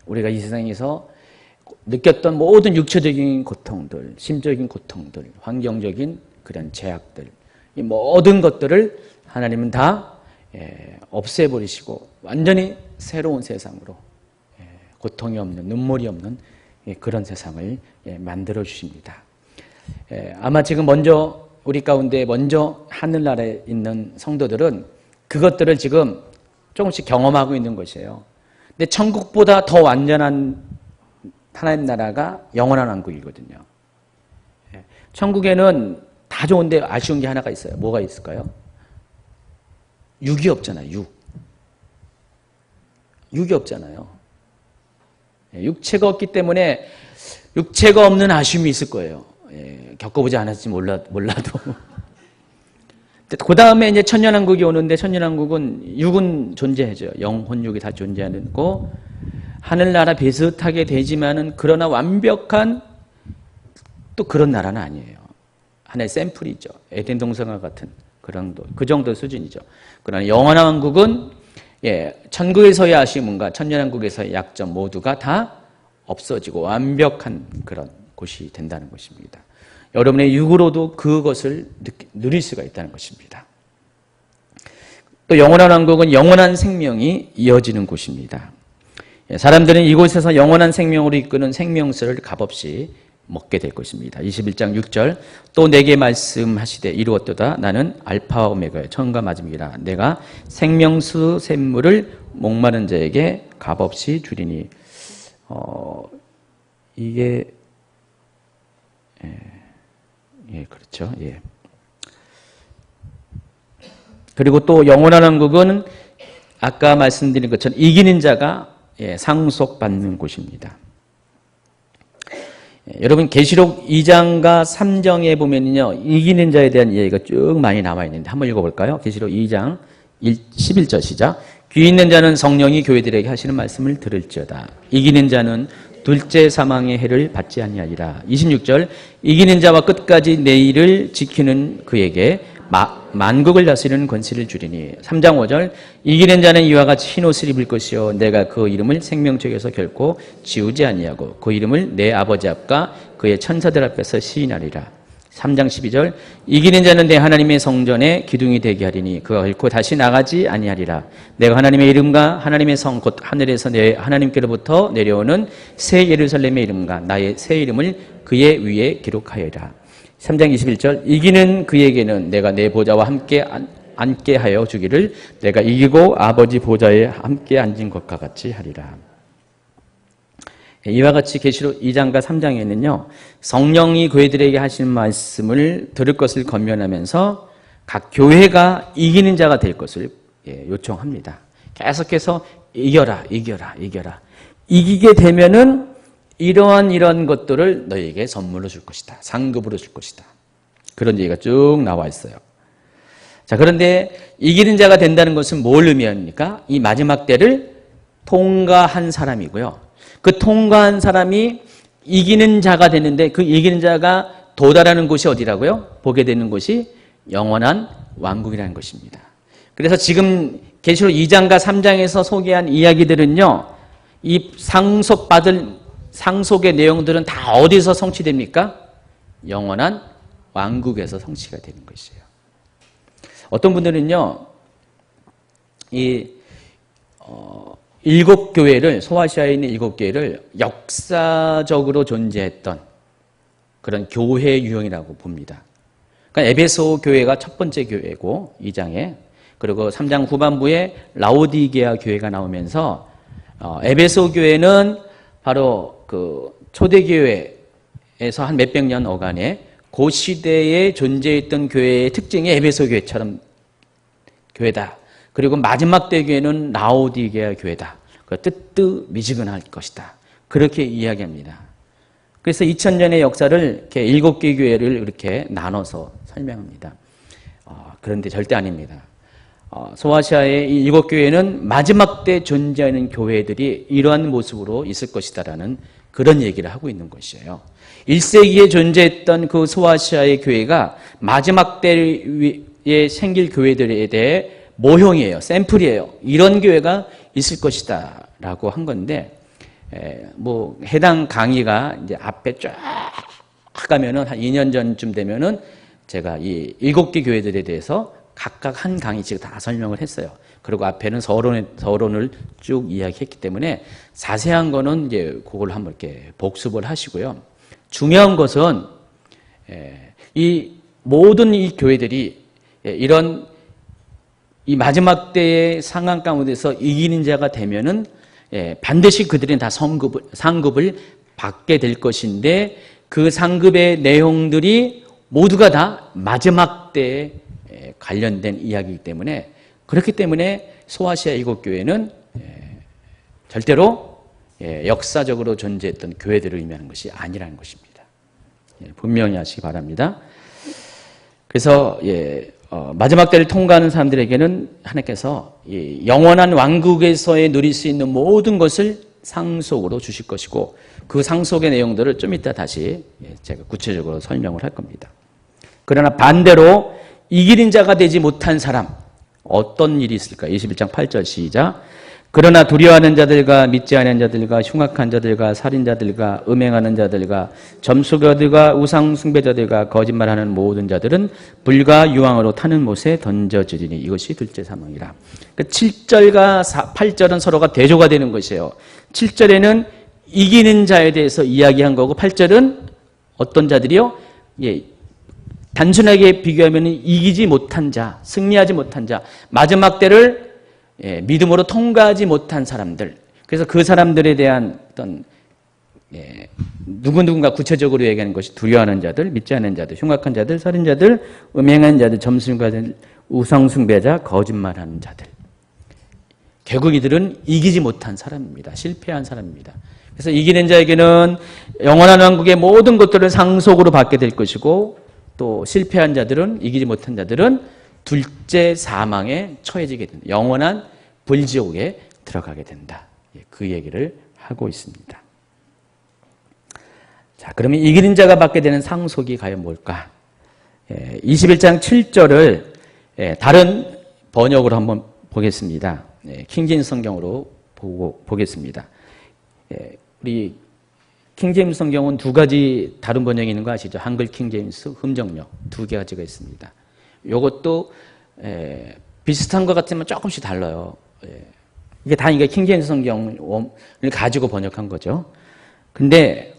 우리가 이 세상에서 느꼈던 모든 육체적인 고통들, 심적인 고통들, 환경적인 그런 제약들, 이 모든 것들을 하나님은 다 없애버리시고 완전히 새로운 세상으로, 고통이 없는, 눈물이 없는 그런 세상을 만들어 주십니다. 아마 지금 먼저 우리 가운데 먼저 하늘나라에 있는 성도들은 그것들을 지금 조금씩 경험하고 있는 것이에요. 근데 천국보다 더 완전한 하나님 나라가 영원한 왕국이거든요. 천국에는 다 좋은데 아쉬운 게 하나가 있어요. 뭐가 있을까요? 육이 없잖아요. 육이 없잖아요. 육체가 없기 때문에 육체가 없는 아쉬움이 있을 거예요. 겪어보지 않았을지 몰라도. 그 다음에 이제 천년왕국이 오는데, 천년왕국은 육은 존재하죠. 영혼육이 다 존재하는 거. 하늘나라 비슷하게 되지만은 그러나 완벽한 또 그런 나라는 아니에요. 하나의 샘플이죠. 에덴 동산과 같은 그 정도 수준이죠. 그러나 영원한 왕국은 천국에서의 아쉬움과 천년왕국에서의 약점 모두가 다 없어지고 완벽한 그런 곳이 된다는 것입니다. 여러분의 육으로도 그것을 누릴 수가 있다는 것입니다. 또 영원한 왕국은 영원한 생명이 이어지는 곳입니다. 사람들은 이곳에서 영원한 생명으로 이끄는 생명수를 값없이 먹게 될 것입니다. 21장 6절, 또 내게 말씀하시되 이루었도다. 나는 알파와 오메가의 처음과 마지막이라. 내가 생명수 샘물을 목마른 자에게 값없이 주리니. 이게 그렇죠. 그리고 또 영원한 왕국은 아까 말씀드린 것처럼 이기는 자가 상속받는 곳입니다. 여러분 계시록 2장과 3장에 보면요, 이기는 자에 대한 이야기가 쭉 많이 남아 있는데 한번 읽어볼까요? 계시록 2장 11절 시작. 귀 있는 자는 성령이 교회들에게 하시는 말씀을 들을지어다. 이기는 자는 둘째 사망의 해를 받지 아니하리라. 26절, 이기는 자와 끝까지 내 일을 지키는 그에게 만국을 다스리는 권세를 주리니. 3장 5절 이기는 자는 이와 같이 흰옷을 입을 것이요 내가 그 이름을 생명책에서 결코 지우지 아니하고 그 이름을 내 아버지 앞과 그의 천사들 앞에서 시인하리라. 3장 12절 이기는 자는 내 하나님의 성전에 기둥이 되게 하리니 그가 결코 다시 나가지 아니하리라. 내가 하나님의 이름과 하나님의 성 곧 하늘에서 내 하나님께로부터 내려오는 새 예루살렘의 이름과 나의 새 이름을 그의 위에 기록하여라. 3장 21절 이기는 그에게는 내가 내 보좌와 함께 앉게 하여 주기를 내가 이기고 아버지 보좌에 함께 앉은 것과 같이 하리라. 이와 같이 계시록 2장과 3장에는요 성령이 교회들에게 하신 말씀을 들을 것을 권면하면서 각 교회가 이기는 자가 될 것을 요청합니다. 계속해서 이겨라 이겨라 이겨라. 이기게 되면은 이러한 것들을 너희에게 선물로 줄 것이다. 상급으로 줄 것이다. 그런 얘기가 쭉 나와 있어요. 자, 그런데 이기는 자가 된다는 것은 뭘 의미합니까? 이 마지막 때를 통과한 사람이고요. 그 통과한 사람이 이기는 자가 되는데 그 이기는 자가 도달하는 곳이 어디라고요? 보게 되는 곳이 영원한 왕국이라는 것입니다. 그래서 지금 계시록 2장과 3장에서 소개한 이야기들은요. 이 상속의 내용들은 다 어디서 성취됩니까? 영원한 왕국에서 성취가 되는 것이에요. 어떤 분들은요. 일곱 교회를 소아시아에 있는 일곱 교회를 역사적으로 존재했던 그런 교회 유형이라고 봅니다. 그러니까 에베소 교회가 첫 번째 교회고 2장에 그리고 3장 후반부에 라오디게아 교회가 나오면서 에베소 교회는 바로 그 초대교회에서 한 몇백 년 어간에 그 시대에 존재했던 교회의 특징이 에베소 교회처럼 교회다. 그리고 마지막 때 교회는 라오디게아 교회다. 뜨뜻미지근할 것이다. 그렇게 이야기합니다. 그래서 2000년의 역사를 이렇게 7개 교회를 이렇게 나눠서 설명합니다. 그런데 절대 아닙니다. 소아시아의 이 7교회는 마지막 때 존재하는 교회들이 이러한 모습으로 있을 것이다라는 그런 얘기를 하고 있는 것이에요. 1세기에 존재했던 그 소아시아의 교회가 마지막 때에 생길 교회들에 대해 모형이에요. 샘플이에요. 이런 교회가 있을 것이다 라고 한 건데 해당 강의가 이제 앞에 쫙 가면은 한 2년 전쯤 되면은 제가 이 7개 교회들에 대해서 각각 한 강의씩 다 설명을 했어요. 그리고 앞에는 서론을 쭉 이야기했기 때문에 자세한 거는 이제 그걸 한번 이렇게 복습을 하시고요. 중요한 것은 이 모든 이 교회들이 이런 이 마지막 때의 상황 가운데서 이기는 자가 되면은 반드시 그들은 다 상급을 받게 될 것인데 그 상급의 내용들이 모두가 다 마지막 때에 관련된 이야기이기 때문에 그렇기 때문에 소아시아 7교회는 절대로 역사적으로 존재했던 교회들을 의미하는 것이 아니라는 것입니다. 분명히 하시기 바랍니다. 그래서 마지막 때를 통과하는 사람들에게는 하나님께서 영원한 왕국에서의 누릴 수 있는 모든 것을 상속으로 주실 것이고 그 상속의 내용들을 좀 이따 다시 제가 구체적으로 설명을 할 겁니다. 그러나 반대로 이기는 자가 되지 못한 사람 어떤 일이 있을까? 21장 8절 시작. 그러나 두려워하는 자들과 믿지 않는 자들과 흉악한 자들과 살인자들과 음행하는 자들과 점수가들과 우상 숭배자들과 거짓말하는 모든 자들은 불과 유황으로 타는 못에 던져지리니 이것이 둘째 사망이라. 7절과 8절은 서로가 대조가 되는 것이에요. 7절에는 이기는 자에 대해서 이야기한 거고 8절은 어떤 자들이요? 단순하게 비교하면 이기지 못한 자, 승리하지 못한 자, 마지막 때를 믿음으로 통과하지 못한 사람들. 그래서 그 사람들에 대한 어떤 누군가 구체적으로 얘기하는 것이 두려워하는 자들, 믿지 않는 자들, 흉악한 자들, 살인자들, 음행하는 자들, 점술가들, 우상숭배자, 거짓말하는 자들. 결국 이들은 이기지 못한 사람입니다. 실패한 사람입니다. 그래서 이기는 자에게는 영원한 왕국의 모든 것들을 상속으로 받게 될 것이고 또 실패한 자들은 이기지 못한 자들은 둘째 사망에 처해지게 된다. 영원한 불지옥에 들어가게 된다. 그 얘기를 하고 있습니다. 자, 그러면 이기는 자가 받게 되는 상속이 과연 뭘까? 21장 7절을 다른 번역으로 한번 보겠습니다. 킹제임스 성경으로 보겠습니다. 우리 킹제임스 성경은 두 가지 다른 번역이 있는 거 아시죠? 한글 킹제임스, 흠정역 두 가지가 있습니다. 이것도 비슷한 것 같으면 조금씩 달라요. 이게 다 이게 킹제임스 성경을 가지고 번역한 거죠. 근데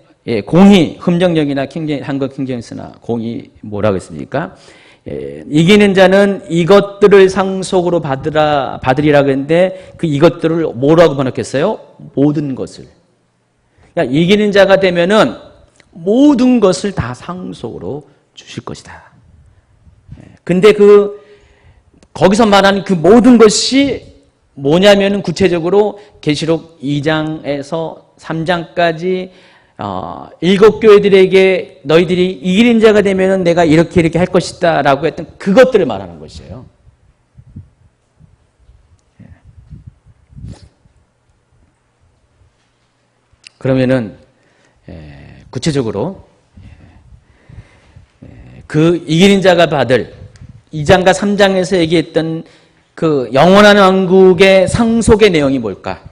공의 흠정역이나 한글 킹제임스나 공의 뭐라고 했습니까? 이기는 자는 이것들을 상속으로 받으리라고 했는데 그 이것들을 뭐라고 번역했어요? 모든 것을. 그러니까 이기는 자가 되면은 모든 것을 다 상속으로 주실 것이다. 근데 거기서 말하는 그 모든 것이 뭐냐면은 구체적으로 계시록 2장에서 3장까지 7교회들에게 너희들이 이기는 자가 되면은 내가 이렇게 할 것이다 라고 했던 그것들을 말하는 것이에요. 그러면은 구체적으로 그 이기는 자가 받을 2장과 3장에서 얘기했던 그 영원한 왕국의 상속의 내용이 뭘까?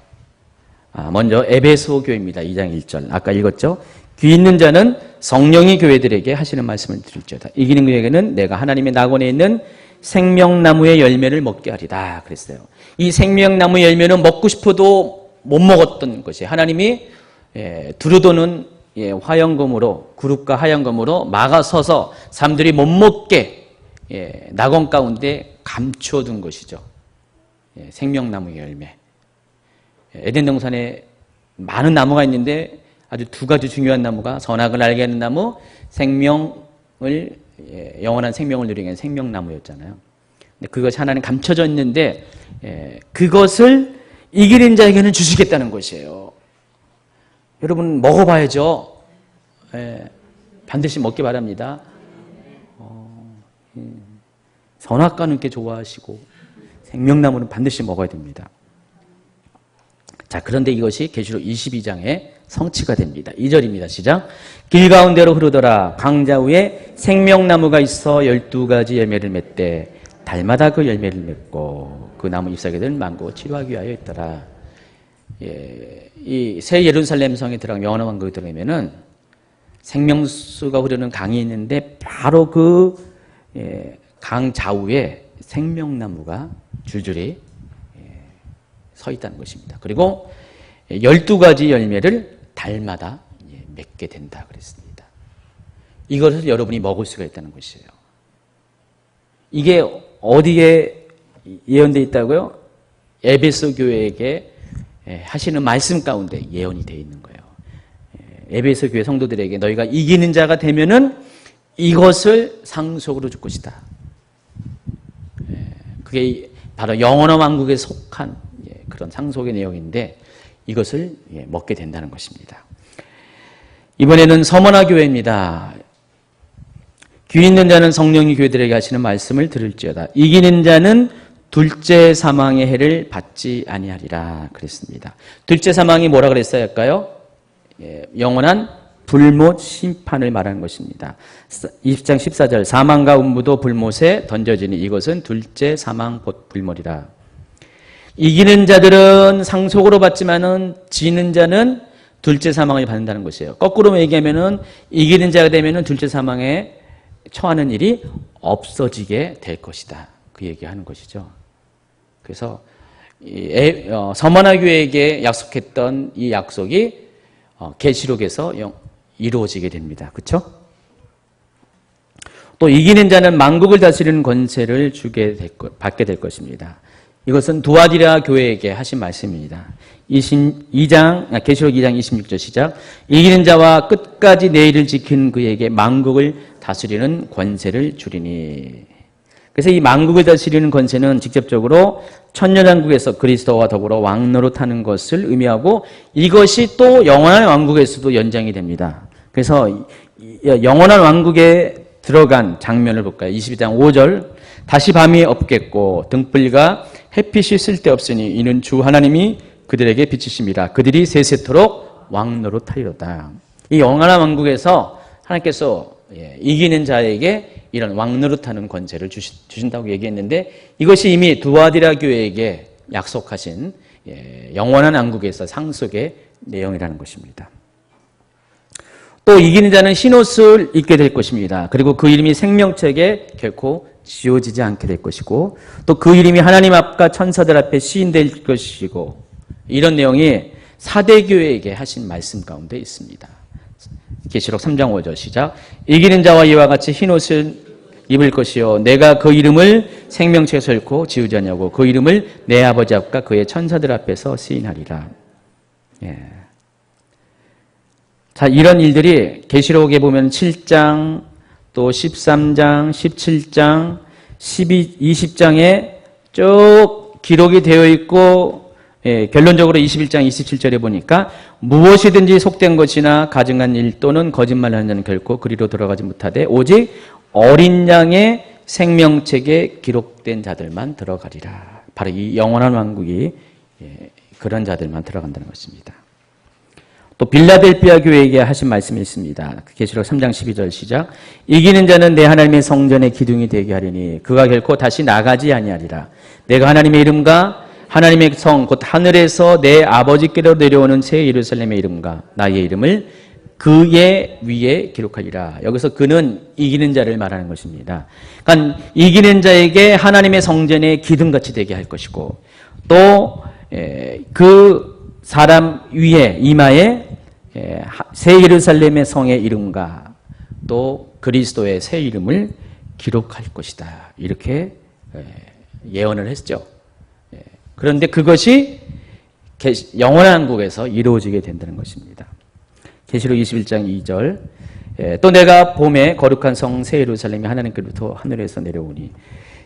먼저 에베소 교회입니다. 2장 1절. 아까 읽었죠? 귀 있는 자는 성령이 교회들에게 하시는 말씀을 들을지어다. 이기는 그에게는 내가 하나님의 낙원에 있는 생명나무의 열매를 먹게 하리다. 그랬어요. 이 생명나무 열매는 먹고 싶어도 못 먹었던 것이에요. 하나님이 두루도는 화영검으로 구름과 하영검으로 막아서서 사람들이 못 먹게 낙원 가운데 감추어둔 것이죠. 생명나무의 열매. 에덴 동산에 많은 나무가 있는데 아주 두 가지 중요한 나무가 선악을 알게 하는 나무, 영원한 생명을 누리게 하는 생명나무였잖아요. 근데 그것이 하나는 감춰져 있는데 그것을 이기는 자에게는 주시겠다는 것이에요. 여러분 먹어봐야죠. 반드시 먹기 바랍니다. 선악과는 꽤 좋아하시고 생명나무는 반드시 먹어야 됩니다. 자, 그런데 이것이 계시록 22장의 성취가 됩니다. 2절입니다. 시작. 길 가운데로 흐르더라. 강자 위에 생명나무가 있어 12가지 열매를 맺되 달마다 그 열매를 맺고 그 나무 잎사귀들 만고 치료하기 위하여 있더라. 이 새 예루살렘 성에 들어가면 영원한 왕국에 들어가면은 생명수가 흐르는 강이 있는데 바로 그 강 좌우에 생명나무가 줄줄이 서 있다는 것입니다. 그리고 12가지 열매를 달마다 맺게 된다 그랬습니다. 이것을 여러분이 먹을 수가 있다는 것이에요. 이게 어디에 예언되어 있다고요? 에베소 교회에게 하시는 말씀 가운데 예언이 되어 있는 거예요. 에베소 교회 성도들에게 너희가 이기는 자가 되면은 이것을 상속으로 줄 것이다. 그게 바로 영원한 왕국에 속한 그런 상속의 내용인데 이것을 먹게 된다는 것입니다. 이번에는 서머나 교회입니다. 귀 있는 자는 성령이 교회들에게 하시는 말씀을 들을지어다. 이기는 자는 둘째 사망의 해를 받지 아니하리라 그랬습니다. 둘째 사망이 뭐라 그랬어야 할까요? 영원한 불못 심판을 말하는 것입니다. 20장 14절 사망과 음부도 불못에 던져지니 이것은 둘째 사망 곧 불못이라. 이기는 자들은 상속으로 받지만은 지는 자는 둘째 사망을 받는다는 것이에요. 거꾸로 얘기하면은 이기는 자가 되면은 둘째 사망에 처하는 일이 없어지게 될 것이다. 그 얘기하는 것이죠. 그래서 서머나 교회에게 약속했던 이 약속이 계시록에서 이루어지게 됩니다. 그렇죠? 또 이기는 자는 만국을 다스리는 권세를 받게 될 것입니다. 이것은 두아디라 교회에게 하신 말씀입니다. 계시록 2장 26절 시작. 이기는 자와 끝까지 내일을 지킨 그에게 만국을 다스리는 권세를 주리니. 그래서 이 만국을 다스리는 권세는 직접적으로 천년왕국에서 그리스도와 더불어 왕노릇하는 것을 의미하고 이것이 또 영원한 왕국에서도 연장이 됩니다. 그래서 영원한 왕국에 들어간 장면을 볼까요? 22장 5절 다시 밤이 없겠고 등불과 햇빛이 쓸데없으니 이는 주 하나님이 그들에게 비치심이라. 그들이 세세토록 왕노릇하리로다. 이 영원한 왕국에서 하나님께서 이기는 자에게 이런 왕노릇하는 권세를 주신다고 얘기했는데 이것이 이미 두아디라 교회에게 약속하신 영원한 왕국에서 상속의 내용이라는 것입니다. 또 이기는 자는 흰옷을 입게 될 것입니다. 그리고 그 이름이 생명책에 결코 지워지지 않게 될 것이고 또 그 이름이 하나님 앞과 천사들 앞에 시인될 것이고 이런 내용이 사대교회에게 하신 말씀 가운데 있습니다. 계시록 3장 5절 시작. 이기는 자와 이와 같이 흰옷을 입을 것이요 내가 그 이름을 생명책에 결코 지우지 않냐고 그 이름을 내 아버지 앞과 그의 천사들 앞에서 시인하리라. 예. 자, 이런 일들이 계시록에 보면 7장 또 13장, 17장, 20장에 쭉 기록이 되어 있고 결론적으로 21장 27절에 보니까 무엇이든지 속된 것이나 가증한 일 또는 거짓말하는 자는 결코 그리로 돌아가지 못하되 오직 어린 양의 생명책에 기록된 자들만 들어가리라. 바로 이 영원한 왕국이 그런 자들만 들어간다는 것입니다. 또 빌라델피아 교회에게 하신 말씀이 있습니다. 계시록 3장 12절 시작. 이기는 자는 내 하나님의 성전의 기둥이 되게 하리니 그가 결코 다시 나가지 아니하리라. 내가 하나님의 이름과 하나님의 성 곧 하늘에서 내 아버지께로 내려오는 새 예루살렘의 이름과 나의 이름을 그의 위에 기록하리라. 여기서 그는 이기는 자를 말하는 것입니다. 그러니까 이기는 자에게 하나님의 성전의 기둥같이 되게 할 것이고 또 그 사람 위에 이마에 새 예루살렘의 성의 이름과 또 그리스도의 새 이름을 기록할 것이다. 이렇게 예언을 했죠. 그런데 그것이 영원한 왕국에서 이루어지게 된다는 것입니다. 계시록 21장 2절 또 내가 봄에 거룩한 성 새 예루살렘이 하나님께로부터 하늘에서 내려오니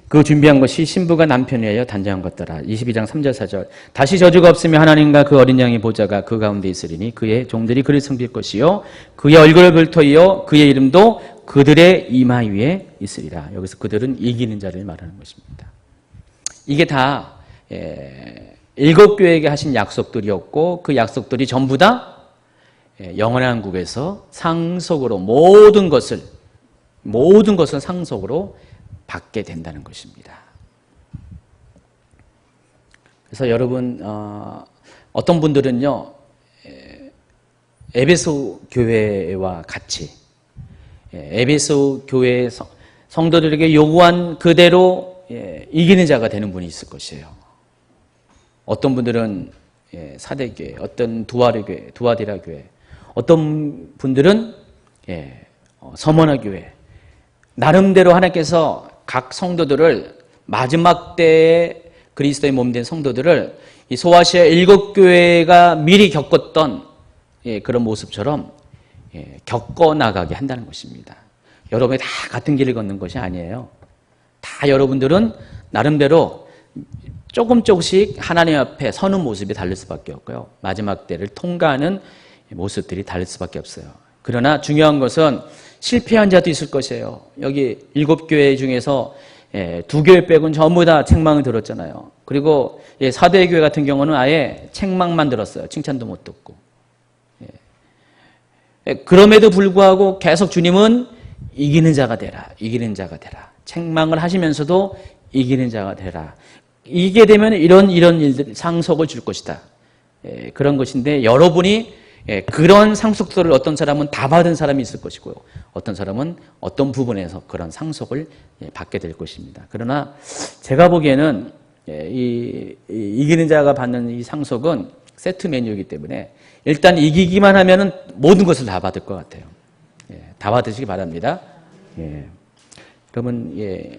그 준비한 것이 신부가 남편을 위하여 단장한 것 같더라. 22장 3절 4절 다시 저주가 없으며 하나님과 그 어린 양의 보좌가 그 가운데 있으리니 그의 종들이 그를 섬길 것이요 그의 얼굴을 불터이어 그의 이름도 그들의 이마 위에 있으리라. 여기서 그들은 이기는 자를 말하는 것입니다. 이게 다 일곱 교회에게 하신 약속들이었고 그 약속들이 전부 다 영원한 왕국에서 상속으로 모든 것을 상속으로 받게 된다는 것입니다. 그래서 여러분 어떤 분들은요 에베소 교회와 같이 에베소 교회 성도들에게 요구한 그대로 이기는 자가 되는 분이 있을 것이에요. 어떤 분들은 사대교회, 어떤 두아디라 교회, 어떤 분들은 서머나 교회. 나름대로 하나님께서 각 성도들을 마지막 때에 그리스도의 몸된 성도들을 이 소아시아 일곱 교회가 미리 겪었던 그런 모습처럼 겪어나가게 한다는 것입니다. 여러분이 다 같은 길을 걷는 것이 아니에요. 다 여러분들은 나름대로 조금씩 하나님 앞에 서는 모습이 다를 수밖에 없고요. 마지막 때를 통과하는 모습들이 다를 수밖에 없어요. 그러나 중요한 것은 실패한 자도 있을 것이에요. 여기 일곱 교회 중에서 두 교회 빼고는 전부 다 책망을 들었잖아요. 그리고 사대 교회 같은 경우는 아예 책망만 들었어요. 칭찬도 못 듣고. 그럼에도 불구하고 계속 주님은 이기는 자가 되라. 이기는 자가 되라. 책망을 하시면서도 이기는 자가 되라. 이게 되면 이런 일들 상속을 줄 것이다. 그런 것인데 여러분이 그런 상속들을 어떤 사람은 다 받은 사람이 있을 것이고요. 어떤 사람은 어떤 부분에서 그런 상속을 받게 될 것입니다. 그러나 제가 보기에는 이기는 자가 받는 이 상속은 세트 메뉴이기 때문에 일단 이기기만 하면은 모든 것을 다 받을 것 같아요. 다 받으시기 바랍니다. 여러분,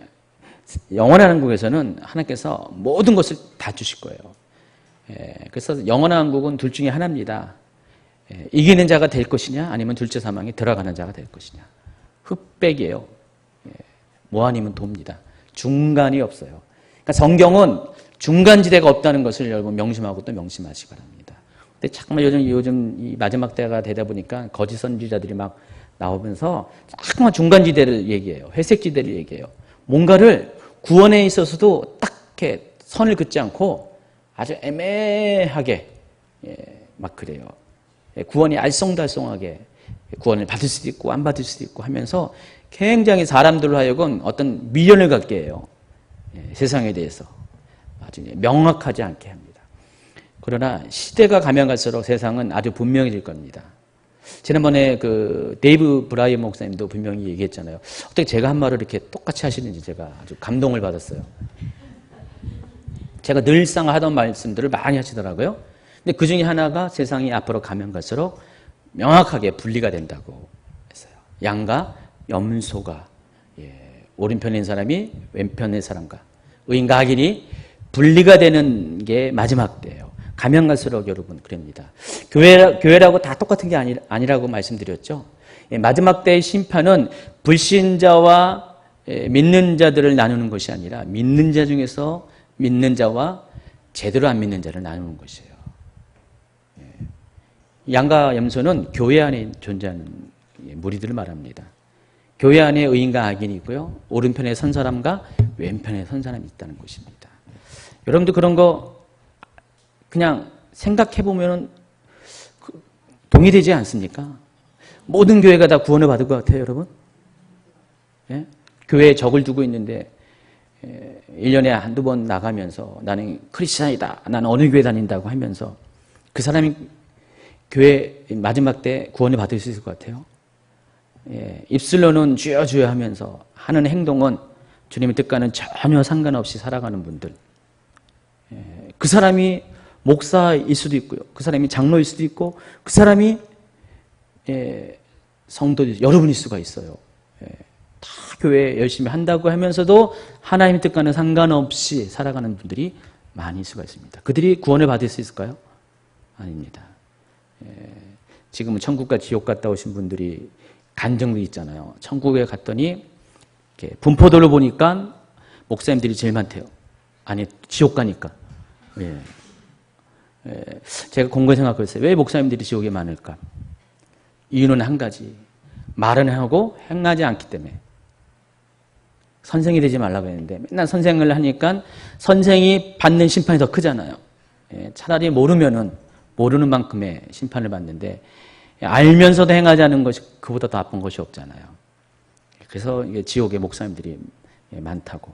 영원한 왕국에서는 하나님께서 모든 것을 다 주실 거예요. 그래서 영원한 왕국은 둘 중에 하나입니다. 이기는 자가 될 것이냐 아니면 둘째 사망에 들어가는 자가 될 것이냐. 흑백이에요. 뭐 아니면 도입니다. 중간이 없어요. 그러니까 성경은 중간지대가 없다는 것을 여러분 명심하고 또 명심하시기 바랍니다. 근데 잠깐만 요즘 이 마지막 때가 되다 보니까 거짓 선지자들이 막 나오면서 자꾸만 중간지대를 얘기해요. 회색지대를 얘기해요. 뭔가를 구원에 있어서도 딱 이렇게 선을 긋지 않고 아주 애매하게 막 그래요. 구원이 알쏭달쏭하게 구원을 받을 수도 있고 안 받을 수도 있고 하면서 굉장히 사람들로 하여금 어떤 미련을 갖게 해요. 세상에 대해서 아주 명확하지 않게 합니다. 그러나 시대가 가면 갈수록 세상은 아주 분명해질 겁니다. 지난번에 그 데이브 브라이언 목사님도 분명히 얘기했잖아요. 어떻게 제가 한 말을 이렇게 똑같이 하시는지 제가 아주 감동을 받았어요. 제가 늘상 하던 말씀들을 많이 하시더라고요. 근데 그 중에 하나가 세상이 앞으로 가면 갈수록 명확하게 분리가 된다고 했어요. 양과 염소가, 오른편에 있는 사람이 왼편의 사람과 의인과 악인이 분리가 되는 게 마지막 때예요. 가면 갈수록 여러분 그럽니다. 교회라고 다 똑같은 게 아니라고 말씀드렸죠. 마지막 때의 심판은 불신자와 믿는 자들을 나누는 것이 아니라 믿는 자 중에서 믿는 자와 제대로 안 믿는 자를 나누는 것이에요. 양과 염소는 교회 안에 존재하는 무리들을 말합니다. 교회 안에 의인과 악인이 있고요. 오른편에 선 사람과 왼편에 선 사람이 있다는 것입니다. 여러분도 그런 거 그냥 생각해보면 동의되지 않습니까? 모든 교회가 다 구원을 받을 것 같아요, 여러분? 예? 교회에 적을 두고 있는데 1년에 한두 번 나가면서 나는 크리스찬이다, 나는 어느 교회 다닌다고 하면서 그 사람이 교회 마지막 때 구원을 받을 수 있을 것 같아요? 입술로는 주여 주여 하면서 하는 행동은 주님의 뜻과는 전혀 상관없이 살아가는 분들, 그 사람이 목사일 수도 있고요, 그 사람이 장로일 수도 있고, 그 사람이 성도 여러분일 수가 있어요. 다 교회 열심히 한다고 하면서도 하나님의 뜻과는 상관없이 살아가는 분들이 많을 수가 있습니다. 그들이 구원을 받을 수 있을까요? 아닙니다. 지금은 천국과 지옥 갔다 오신 분들이 간증도 있잖아요. 천국에 갔더니 분포도를 보니까 목사님들이 제일 많대요. 아니, 지옥 가니까. 제가 공부해 생각했어요. 왜 목사님들이 지옥에 많을까? 이유는 한 가지. 말은 하고 행하지 않기 때문에. 선생이 되지 말라고 했는데 맨날 선생을 하니까 선생이 받는 심판이 더 크잖아요. 차라리 모르면은 모르는 만큼의 심판을 받는데 알면서도 행하지 않은 것이 그보다 더 나쁜 것이 없잖아요. 그래서 지옥에 목사님들이 많다고.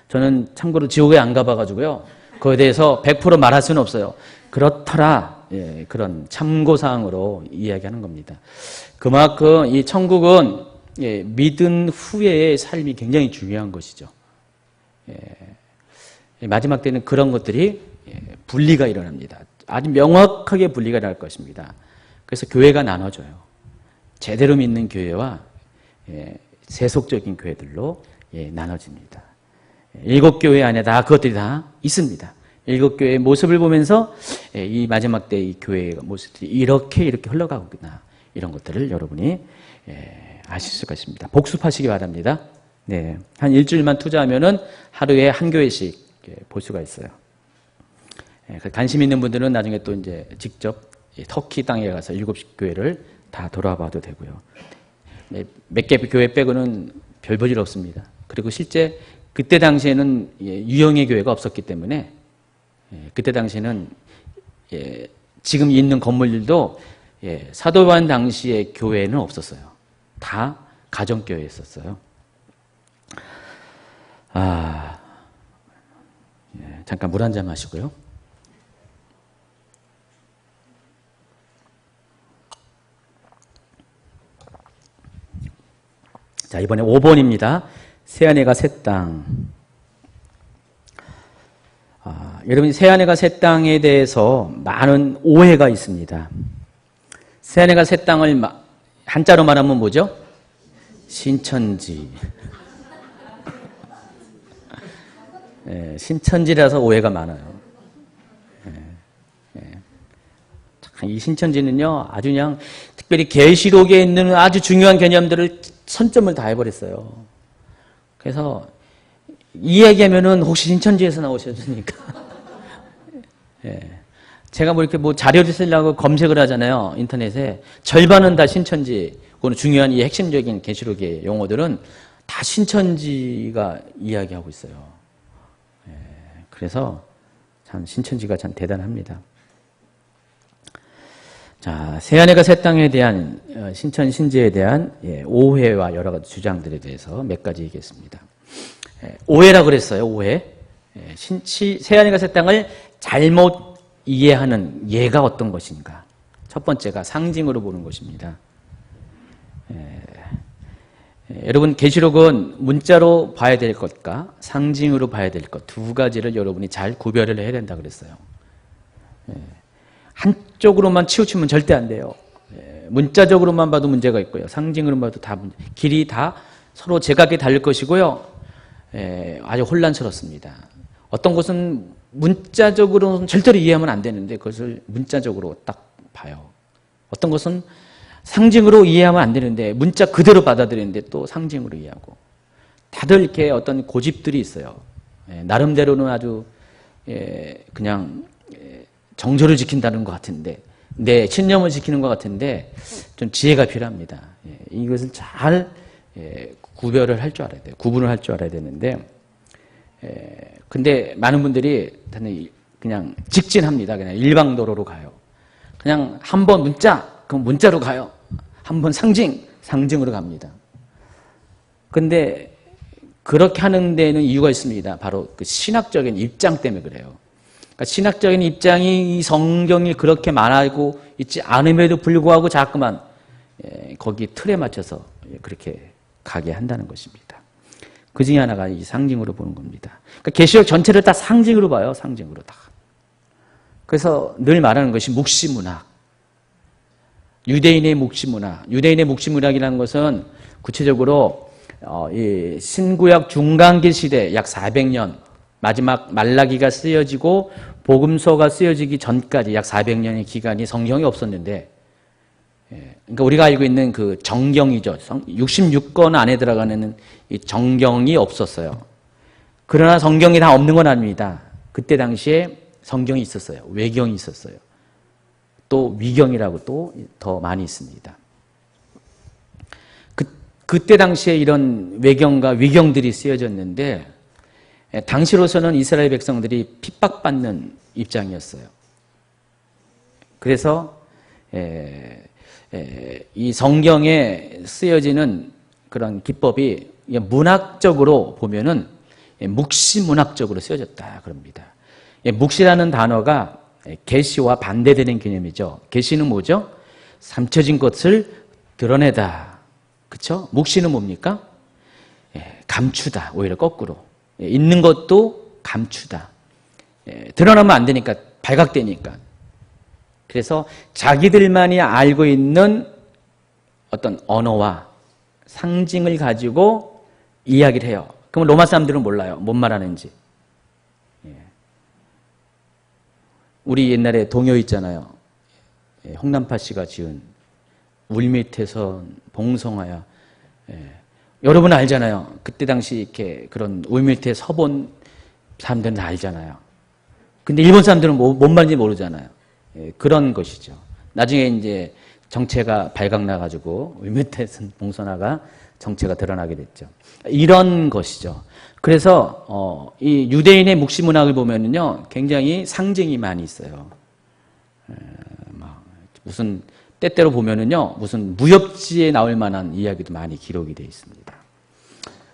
저는 참고로 지옥에 안 가봐가지고요. 그거에 대해서 100% 말할 수는 없어요. 그렇더라. 그런 참고사항으로 이야기하는 겁니다. 그만큼 이 천국은 믿은 후에의 삶이 굉장히 중요한 것이죠. 마지막 때는 그런 것들이 분리가 일어납니다. 아주 명확하게 분리가 날 것입니다. 그래서 교회가 나눠져요. 제대로 믿는 교회와 세속적인 교회들로 나눠집니다. 7교회 안에 다 그것들이 다 있습니다. 7교회의 모습을 보면서 이 마지막 때 이 교회의 모습들이 이렇게 흘러가구나, 이런 것들을 여러분이 아실 수가 있습니다. 복습하시기 바랍니다. 네, 한 일주일만 투자하면은 하루에 한 교회씩 볼 수가 있어요. 관심 있는 분들은 나중에 또 이제 직접 터키 땅에 가서 7교회를 다 돌아봐도 되고요. 몇 개 교회 빼고는 별 볼일 없습니다. 그리고 실제 그때 당시에는 유형의 교회가 없었기 때문에 그때 당시에는 지금 있는 건물들도 사도 요한 당시의 교회는 없었어요. 다 가정교회였었어요. 잠깐 물 한 잔 마시고요. 자, 이번에 5번입니다. 새하늘과 새 땅. 여러분, 새하늘과 새 땅에 대해서 많은 오해가 있습니다. 새하늘과 새 땅을 한자로 말하면 뭐죠? 신천지. 신천지라서 오해가 많아요. 이 신천지는요, 아주 그냥 특별히 계시록에 있는 아주 중요한 개념들을 선점을 다 해버렸어요. 그래서 이 얘기하면은 혹시 신천지에서 나오셨습니까? 제가 뭐 이렇게 자료를 쓰려고 검색을 하잖아요, 인터넷에. 절반은 다 신천지, 그거는 중요한 이 핵심적인 계시록의 용어들은 다 신천지가 이야기하고 있어요. 그래서 참 신천지가 참 대단합니다. 자, 새하늘과 새 땅에 대한 신천 신제에 대한 오해와 여러 가지 주장들에 대해서 몇 가지 얘기했습니다. 오해라 그랬어요. 오해. 새하늘과 새 땅을 잘못 이해하는 예가 어떤 것인가. 첫 번째가 상징으로 보는 것입니다. 여러분, 계시록은 문자로 봐야 될 것과 상징으로 봐야 될 것 두 가지를 여러분이 잘 구별을 해야 된다 그랬어요. 한쪽으로만 치우치면 절대 안 돼요. 문자적으로만 봐도 문제가 있고요. 상징으로만 봐도 다 길이 다 서로 제각기 다를 것이고요. 아주 혼란스럽습니다. 어떤 것은 문자적으로는 절대로 이해하면 안 되는데 그것을 문자적으로 딱 봐요. 어떤 것은 상징으로 이해하면 안 되는데 문자 그대로 받아들이는데 또 상징으로 이해하고 다들 이렇게 어떤 고집들이 있어요. 나름대로는 아주 그냥 정조를 지킨다는 것 같은데 내 신념을 지키는 것 같은데 좀 지혜가 필요합니다. 이것을 잘 구별을 할 줄 알아야 돼요. 구분을 할 줄 알아야 되는데 근데 많은 분들이 그냥 직진합니다. 그냥 일방도로로 가요. 그냥 한 번 문자, 그럼 문자로 가요. 한 번 상징, 상징으로 갑니다. 근데 그렇게 하는 데는 이유가 있습니다. 바로 그 신학적인 입장 때문에 그래요. 그러니까 신학적인 입장이 이 성경이 그렇게 말하고 있지 않음에도 불구하고 자꾸만 거기 틀에 맞춰서 그렇게 가게 한다는 것입니다. 그 중에 하나가 이 상징으로 보는 겁니다. 그러니까 계시록 전체를 다 상징으로 봐요. 상징으로 다. 그래서 늘 말하는 것이 묵시문학. 유대인의 묵시문학. 유대인의 묵시문학이라는 것은 구체적으로 이 신구약 중간기 시대 약 400년 마지막 말라기가 쓰여지고 복음서가 쓰여지기 전까지 약 400년의 기간이 성경이 없었는데 그러니까 우리가 알고 있는 그 정경이죠. 66권 안에 들어가는 이 정경이 없었어요. 그러나 성경이 다 없는 건 아닙니다. 그때 당시에 성경이 있었어요. 외경이 있었어요. 또 위경이라고 또 더 많이 있습니다. 그때 당시에 이런 외경과 위경들이 쓰여졌는데 당시로서는 이스라엘 백성들이 핍박받는 입장이었어요. 그래서 이 성경에 쓰여지는 그런 기법이 문학적으로 보면은 묵시문학적으로 쓰여졌다 그럽니다. 묵시라는 단어가 계시와 반대되는 개념이죠. 계시는 뭐죠? 감춰진 것을 드러내다. 그렇죠? 묵시는 뭡니까? 감추다. 오히려 거꾸로. 있는 것도 감추다. 드러나면 안 되니까 발각되니까. 그래서 자기들만이 알고 있는 어떤 언어와 상징을 가지고 이야기를 해요. 그럼 로마 사람들은 몰라요. 뭔 말하는지. 우리 옛날에 동요 있잖아요. 홍남파 씨가 지은 울밑에서 봉성하야. 여러분 알잖아요. 그때 당시 이렇게 그런 울밑에 서본 사람들은 다 알잖아요. 근데 일본 사람들은 뭔 말인지 모르잖아요. 그런 것이죠. 나중에 이제 정체가 발각나가지고 울밑에서 봉선화가 정체가 드러나게 됐죠. 이런 것이죠. 그래서 이 유대인의 묵시문학을 보면은요, 굉장히 상징이 많이 있어요. 무슨 때때로 보면은요, 무슨 무협지에 나올 만한 이야기도 많이 기록이 되어 있습니다.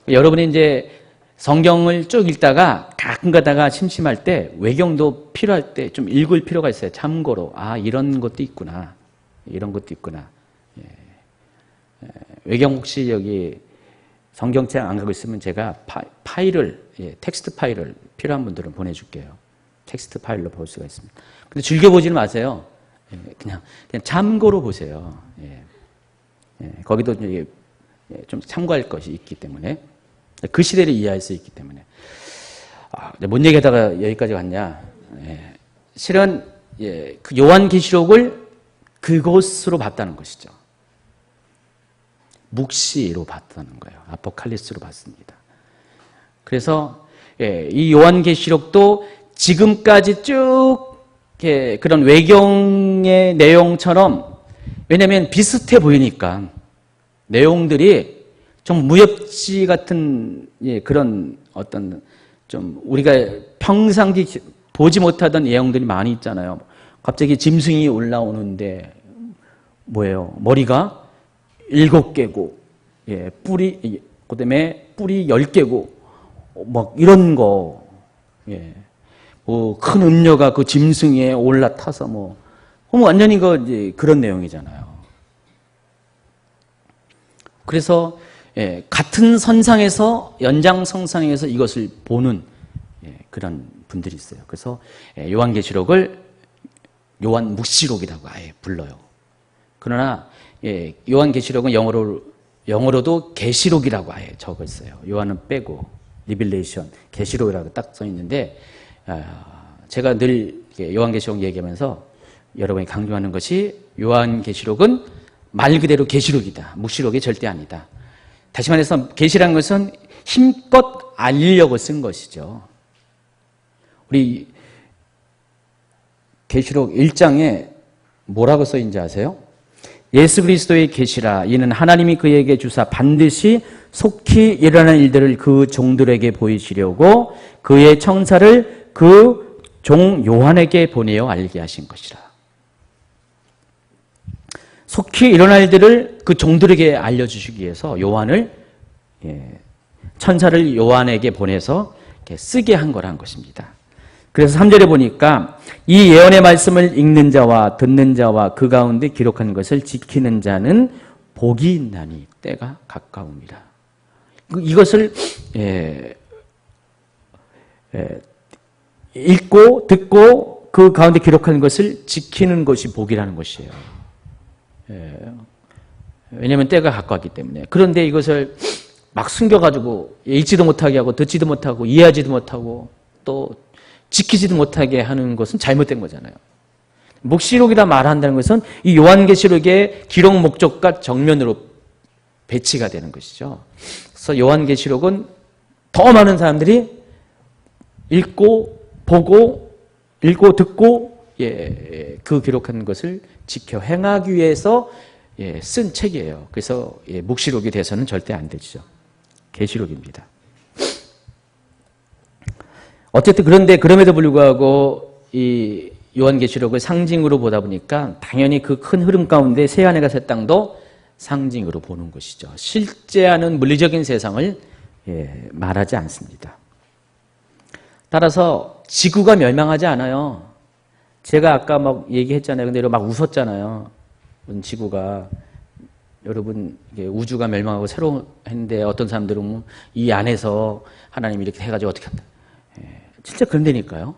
여러분이 이제 성경을 쭉 읽다가 가끔 가다가 심심할 때 외경도 필요할 때 좀 읽을 필요가 있어요. 참고로 이런 것도 있구나, 이런 것도 있구나. 외경 혹시 여기 성경책 안 가고 있으면 제가 파일을 텍스트 파일을 필요한 분들은 보내줄게요. 텍스트 파일로 볼 수가 있습니다. 근데 즐겨보지는 마세요. 그냥 참고로 보세요. 거기도 좀 참고할 것이 있기 때문에 그 시대를 이해할 수 있기 때문에 뭔 얘기하다가 여기까지 왔냐? 실은 그 요한계시록을 그곳으로 봤다는 것이죠. 묵시로 봤다는 거예요. 아포칼립스로 봤습니다. 그래서 이 요한계시록도 지금까지 쭉 그런 외경의 내용처럼, 왜냐하면 비슷해 보이니까 내용들이 좀 무협지 같은 그런 어떤 좀 우리가 평상시 보지 못하던 내용들이 많이 있잖아요. 갑자기 짐승이 올라오는데 뭐예요? 머리가 7개고, 그다음에 뿔이 10개고, 막 이런 거, 큰 음녀가 그 짐승에 올라타서 완전히 그런 내용이잖아요. 그래서, 같은 선상에서, 연장선상에서 이것을 보는, 그런 분들이 있어요. 그래서, 요한계시록을 요한묵시록이라고 아예 불러요. 그러나, 요한계시록은 영어로도 계시록이라고 아예 적었어요. 요한은 빼고, 리빌레이션, 계시록이라고 딱 써 있는데, 제가 늘 요한계시록 얘기하면서 여러분이 강조하는 것이 요한계시록은 말 그대로 계시록이다. 묵시록이 절대 아니다. 다시 말해서 계시라는 것은 힘껏 알리려고 쓴 것이죠. 우리 계시록 1장에 뭐라고 써 있는지 아세요? 예수 그리스도의 계시라. 이는 하나님이 그에게 주사 반드시 속히 일어날 일들을 그 종들에게 보이시려고 그의 청사를 그 종 요한에게 보내어 알게 하신 것이라. 속히 일어날 일들을 그 종들에게 알려주시기 위해서 요한을, 천사를 요한에게 보내서 쓰게 한 거란 것입니다. 그래서 3절에 보니까 이 예언의 말씀을 읽는 자와 듣는 자와 그 가운데 기록한 것을 지키는 자는 복이 있나니 때가 가까웁니다. 이것을 읽고 듣고 그 가운데 기록한 것을 지키는 것이 복이라는 것이에요. 왜냐하면 때가 가까웠기 때문에. 그런데 이것을 막 숨겨가지고 읽지도 못하게 하고 듣지도 못하고 이해하지도 못하고 또 지키지도 못하게 하는 것은 잘못된 거잖아요. 묵시록이라 말한다는 것은 이 요한계시록의 기록 목적과 정면으로 배치가 되는 것이죠. 그래서 요한계시록은 더 많은 사람들이 읽고 보고 읽고 듣고 그 기록한 것을 지켜 행하기 위해서 쓴 책이에요. 그래서 묵시록이 돼서는 절대 안 되죠. 계시록입니다. 어쨌든 그런데 그럼에도 불구하고 이 요한계시록을 상징으로 보다 보니까 당연히 그 큰 흐름 가운데 새하늘과 새 땅도 상징으로 보는 것이죠. 실제하는 물리적인 세상을 말하지 않습니다. 따라서 지구가 멸망하지 않아요. 제가 아까 막 얘기했잖아요. 근데 막 웃었잖아요. 지구가 여러분 우주가 멸망하고 새로 했는데 어떤 사람들은 이 안에서 하나님이 이렇게 해가지고 어떻게 한다. 진짜 그런다니까요.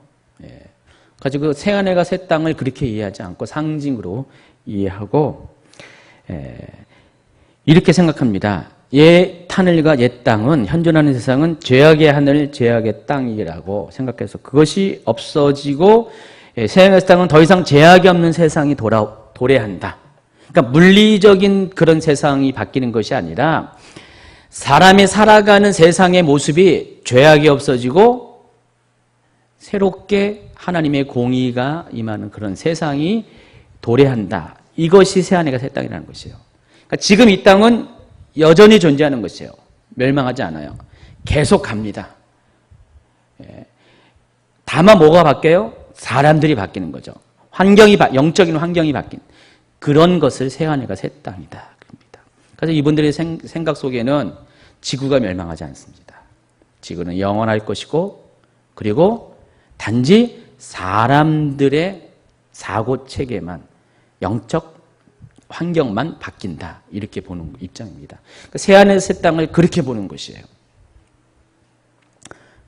가지고 새하늘과 새 땅을 그렇게 이해하지 않고 상징으로 이해하고 이렇게 생각합니다. 옛 하늘과 옛 땅은 현존하는 세상은 죄악의 하늘, 죄악의 땅이라고 생각해서 그것이 없어지고 새하늘과 새 땅은 더 이상 죄악이 없는 세상이 도래한다. 그러니까 물리적인 그런 세상이 바뀌는 것이 아니라 사람이 살아가는 세상의 모습이 죄악이 없어지고 새롭게 하나님의 공의가 임하는 그런 세상이 도래한다. 이것이 새하늘과 새 땅이라는 것이에요. 그러니까 지금 이 땅은 여전히 존재하는 것이에요. 멸망하지 않아요. 계속 갑니다. 다만 뭐가 바뀌어요? 사람들이 바뀌는 거죠. 영적인 환경이 바뀐 그런 것을 새하늘과 새 땅이다. 그래서 이분들의 생각 속에는 지구가 멸망하지 않습니다. 지구는 영원할 것이고 그리고 단지 사람들의 사고 체계만 영적 환경만 바뀐다. 이렇게 보는 입장입니다. 그러니까 새하늘 새 땅을 그렇게 보는 것이에요.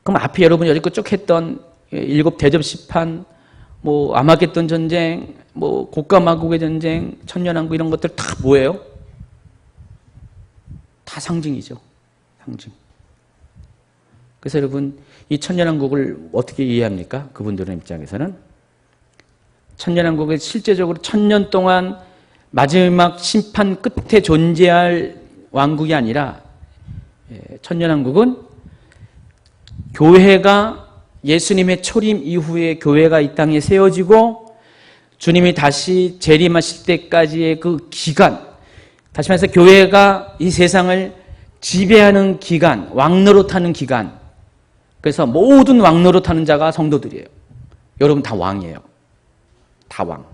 그럼 앞에 여러분이 여지껏 쭉 했던 7 대접 심판, 아마겟돈 전쟁, 고가 마국의 전쟁, 천년왕국 이런 것들 다 뭐예요? 다 상징이죠. 상징. 그래서 여러분 이 천년왕국을 어떻게 이해합니까? 그분들의 입장에서는 천년왕국은 실제적으로 1000년 동안 마지막 심판 끝에 존재할 왕국이 아니라 천년왕국은 교회가 예수님의 초림 이후에 교회가 이 땅에 세워지고 주님이 다시 재림하실 때까지의 그 기간, 다시 말해서 교회가 이 세상을 지배하는 기간, 왕노릇하는 기간. 그래서 모든 왕노릇하는 자가 성도들이에요. 여러분 다 왕이에요. 다 왕.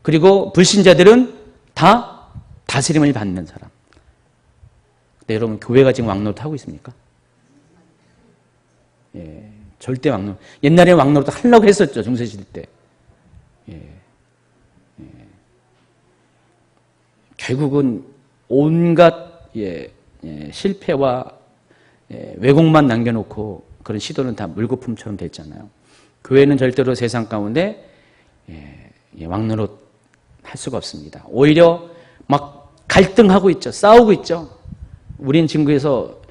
그리고 불신자들은 다 다스림을 받는 사람. 근데 여러분, 교회가 지금 왕노릇 하고 있습니까? 예, 절대 왕노릇. 옛날에 왕노릇 하려고 했었죠, 중세시대 때. 예, 예. 결국은 온갖 실패와 왜곡만 남겨놓고 그런 시도는 다 물거품처럼 됐잖아요. 교회는 절대로 세상 가운데 왕노릇 할 수가 없습니다. 오히려 막 갈등하고 있죠. 싸우고 있죠. 우린 지금에서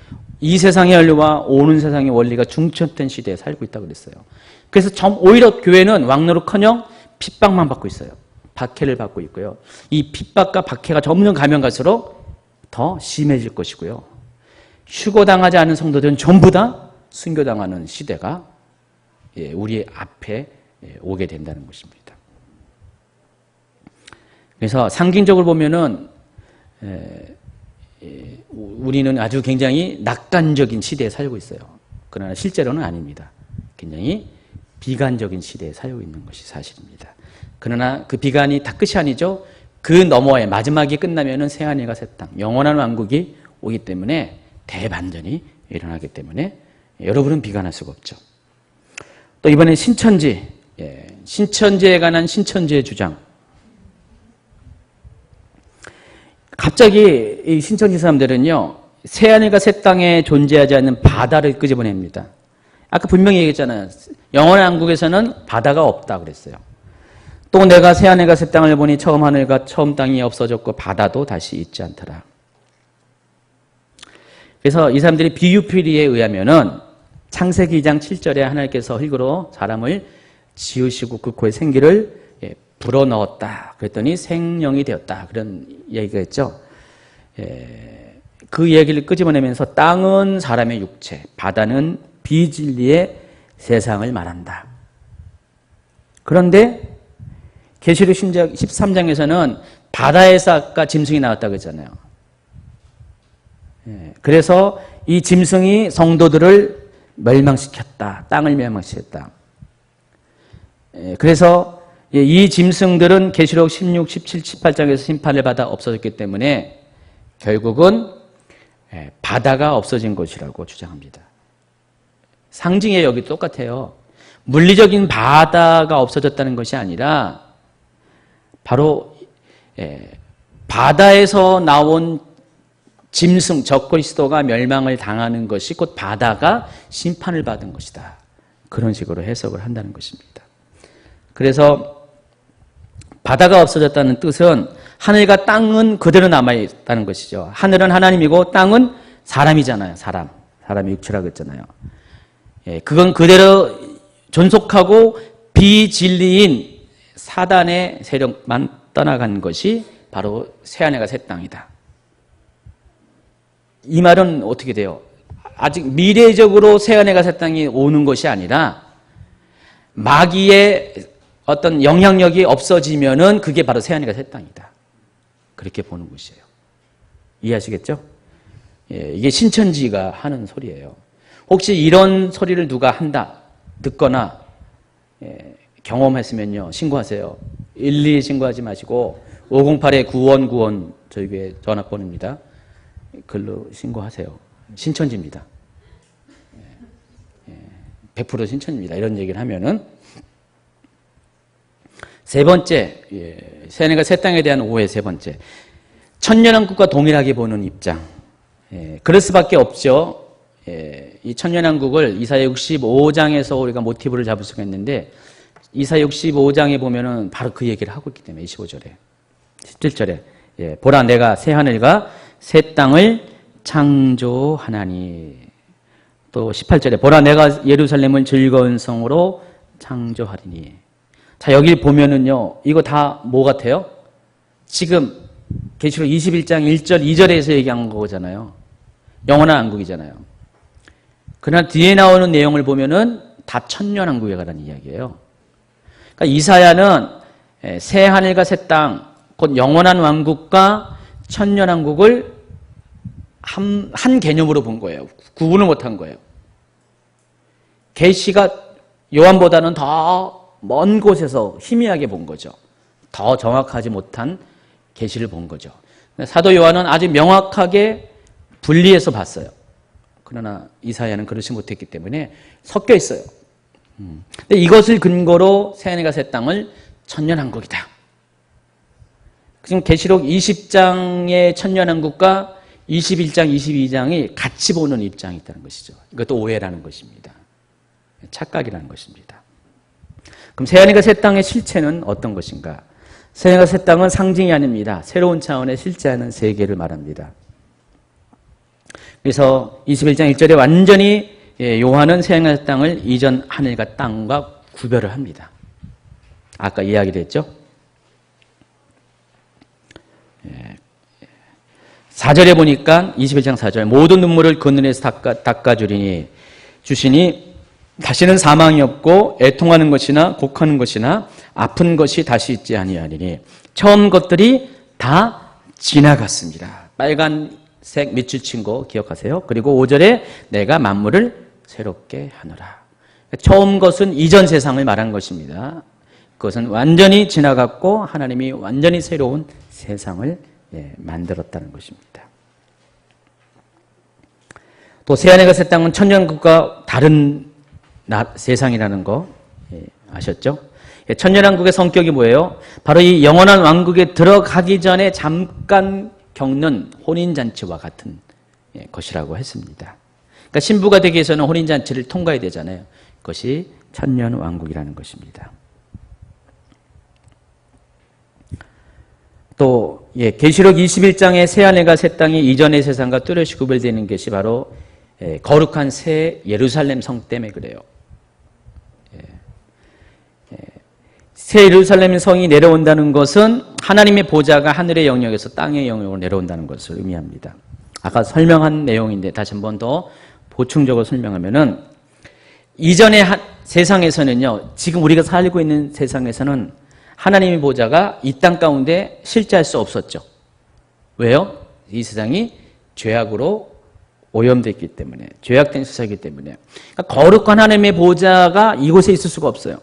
이 세상의 원리와 오는 세상의 원리가 중첩된 시대에 살고 있다고 그랬어요. 그래서 오히려 교회는 왕노릇커녕 핍박만 받고 있어요. 박해를 받고 있고요. 이 핍박과 박해가 점점 가면 갈수록 더 심해질 것이고요. 휴거당하지 않은 성도들은 전부 다 순교당하는 시대가 우리 앞에 오게 된다는 것입니다. 그래서 상징적으로 보면은 우리는 아주 굉장히 낙관적인 시대에 살고 있어요. 그러나 실제로는 아닙니다. 굉장히 비관적인 시대에 살고 있는 것이 사실입니다. 그러나 그 비관이 다 끝이 아니죠. 그 너머에 마지막이 끝나면은 새하늘과 새 땅, 영원한 왕국이 오기 때문에 대반전이 일어나기 때문에 여러분은 비관할 수가 없죠. 또 이번에 신천지, 신천지에 관한 신천지의 주장. 갑자기 이 신천지 사람들은요, 새하늘과 새 땅에 존재하지 않는 바다를 끄집어냅니다. 아까 분명히 얘기했잖아요. 영원한 왕국에서는 바다가 없다 그랬어요. 또 내가 새하늘과 새 땅을 보니 처음 하늘과 처음 땅이 없어졌고 바다도 다시 있지 않더라. 그래서 이 사람들이 비유풀이에 의하면은 창세기 2장 7절에 하나님께서 흙으로 사람을 지으시고 그 코에 생기를 불어넣었다. 그랬더니 생명이 되었다. 그런 얘기가 있죠. 그 얘기를 끄집어내면서 땅은 사람의 육체, 바다는 비진리의 세상을 말한다. 그런데 계시록 13장에서는 바다에서 아까 짐승이 나왔다고 했잖아요. 그래서 이 짐승이 성도들을 멸망시켰다. 땅을 멸망시켰다. 그래서 이 짐승들은 계시록 16, 17, 18장에서 심판을 받아 없어졌기 때문에 결국은 바다가 없어진 것이라고 주장합니다. 상징의 여기 똑같아요. 물리적인 바다가 없어졌다는 것이 아니라 바로 바다에서 나온 짐승, 적그리스도가 멸망을 당하는 것이 곧 바다가 심판을 받은 것이다. 그런 식으로 해석을 한다는 것입니다. 그래서 바다가 없어졌다는 뜻은 하늘과 땅은 그대로 남아있다는 것이죠. 하늘은 하나님이고 땅은 사람이잖아요. 사람이 육체라고 했잖아요. 그건 그대로 존속하고 비진리인 사단의 세력만 떠나간 것이 바로 새하늘과 새 땅이다. 이 말은 어떻게 돼요? 아직 미래적으로 새하늘과 새 땅이 오는 것이 아니라 마귀의 어떤 영향력이 없어지면은 그게 바로 새하늘과 새 땅이다. 그렇게 보는 것이에요. 이해하시겠죠? 이게 신천지가 하는 소리예요. 혹시 이런 소리를 누가 듣거나 경험했으면요, 신고하세요. 112 신고하지 마시고 508-9191 저희 교회 전화번호입니다. 글로 신고하세요. 신천지입니다. 100% 신천지입니다. 이런 얘기를 하면은. 세 번째, 새하늘과 새 땅에 대한 오해 세 번째. 천년왕국과 동일하게 보는 입장. 그럴 수밖에 없죠. 이 천년왕국을 이사야 65장에서 우리가 모티브를 잡을 수가 있는데 이사야 65장에 보면은 바로 그 얘기를 하고 있기 때문에 25절에 17절에 보라 내가 새 하늘과 새 땅을 창조하나니 또 18절에 보라 내가 예루살렘을 즐거운 성으로 창조하리니. 자, 여기 보면은요, 이거 다 뭐 같아요? 지금 계시록 21장 1절 2절에서 얘기한 거잖아요. 영원한 왕국이잖아요. 그러나 뒤에 나오는 내용을 보면은 다 천년왕국에 관한 이야기예요. 그러니까 이사야는 새 하늘과 새 땅, 곧 영원한 왕국과 천년왕국을 한 개념으로 본 거예요. 구분을 못한 거예요. 계시가 요한보다는 더 먼 곳에서 희미하게 본 거죠. 더 정확하지 못한 계시를 본 거죠. 사도 요한은 아주 명확하게 분리해서 봤어요. 그러나 이사야는 그렇지 못했기 때문에 섞여 있어요. 근데 이것을 근거로 새하늘과 새 땅을 천년왕국이다. 지금 계시록 20장의 천년왕국과 21장, 22장이 같이 보는 입장이 있다는 것이죠. 이것도 오해라는 것입니다. 착각이라는 것입니다. 그럼 새하늘과 새 땅의 실체는 어떤 것인가? 새하늘과 새 땅은 상징이 아닙니다. 새로운 차원의 실제하는 세계를 말합니다. 그래서 21장 1절에 완전히 요한은 새하늘과 새 땅을 이전 하늘과 땅과 구별을 합니다. 아까 이야기도 했죠. 4절에 보니까 21장 4절 모든 눈물을 그 눈에서 주시니 다시는 사망이 없고 애통하는 것이나 곡하는 것이나 아픈 것이 다시 있지 아니하리니 처음 것들이 다 지나갔습니다. 빨간색 밑줄 친 거 기억하세요. 그리고 5절에 내가 만물을 새롭게 하노라. 처음 것은 이전 세상을 말한 것입니다. 그것은 완전히 지나갔고 하나님이 완전히 새로운 세상을 만들었다는 것입니다. 또 새하늘과 새 땅은 천년왕국과 다른 세상이라는 거 아셨죠? 천년왕국의 성격이 뭐예요? 바로 이 영원한 왕국에 들어가기 전에 잠깐 겪는 혼인잔치와 같은 것이라고 했습니다. 그러니까 신부가 되기 위해서는 혼인잔치를 통과해야 되잖아요. 그것이 천년왕국이라는 것입니다. 또 계시록 21장의 새하늘과 새 땅이 이전의 세상과 뚜렷이 구별되는 것이 바로 거룩한 새 예루살렘 성 때문에 그래요. 새 예루살렘 성이 내려온다는 것은 하나님의 보좌가 하늘의 영역에서 땅의 영역으로 내려온다는 것을 의미합니다. 아까 설명한 내용인데 다시 한 번 더 보충적으로 설명하면은 이전의 세상에서는요, 지금 우리가 살고 있는 세상에서는 하나님의 보좌가 이 땅 가운데 실제할 수 없었죠. 왜요? 이 세상이 죄악으로 오염됐기 때문에, 죄악된 세상이기 때문에. 그러니까 거룩한 하나님의 보좌가 이곳에 있을 수가 없어요.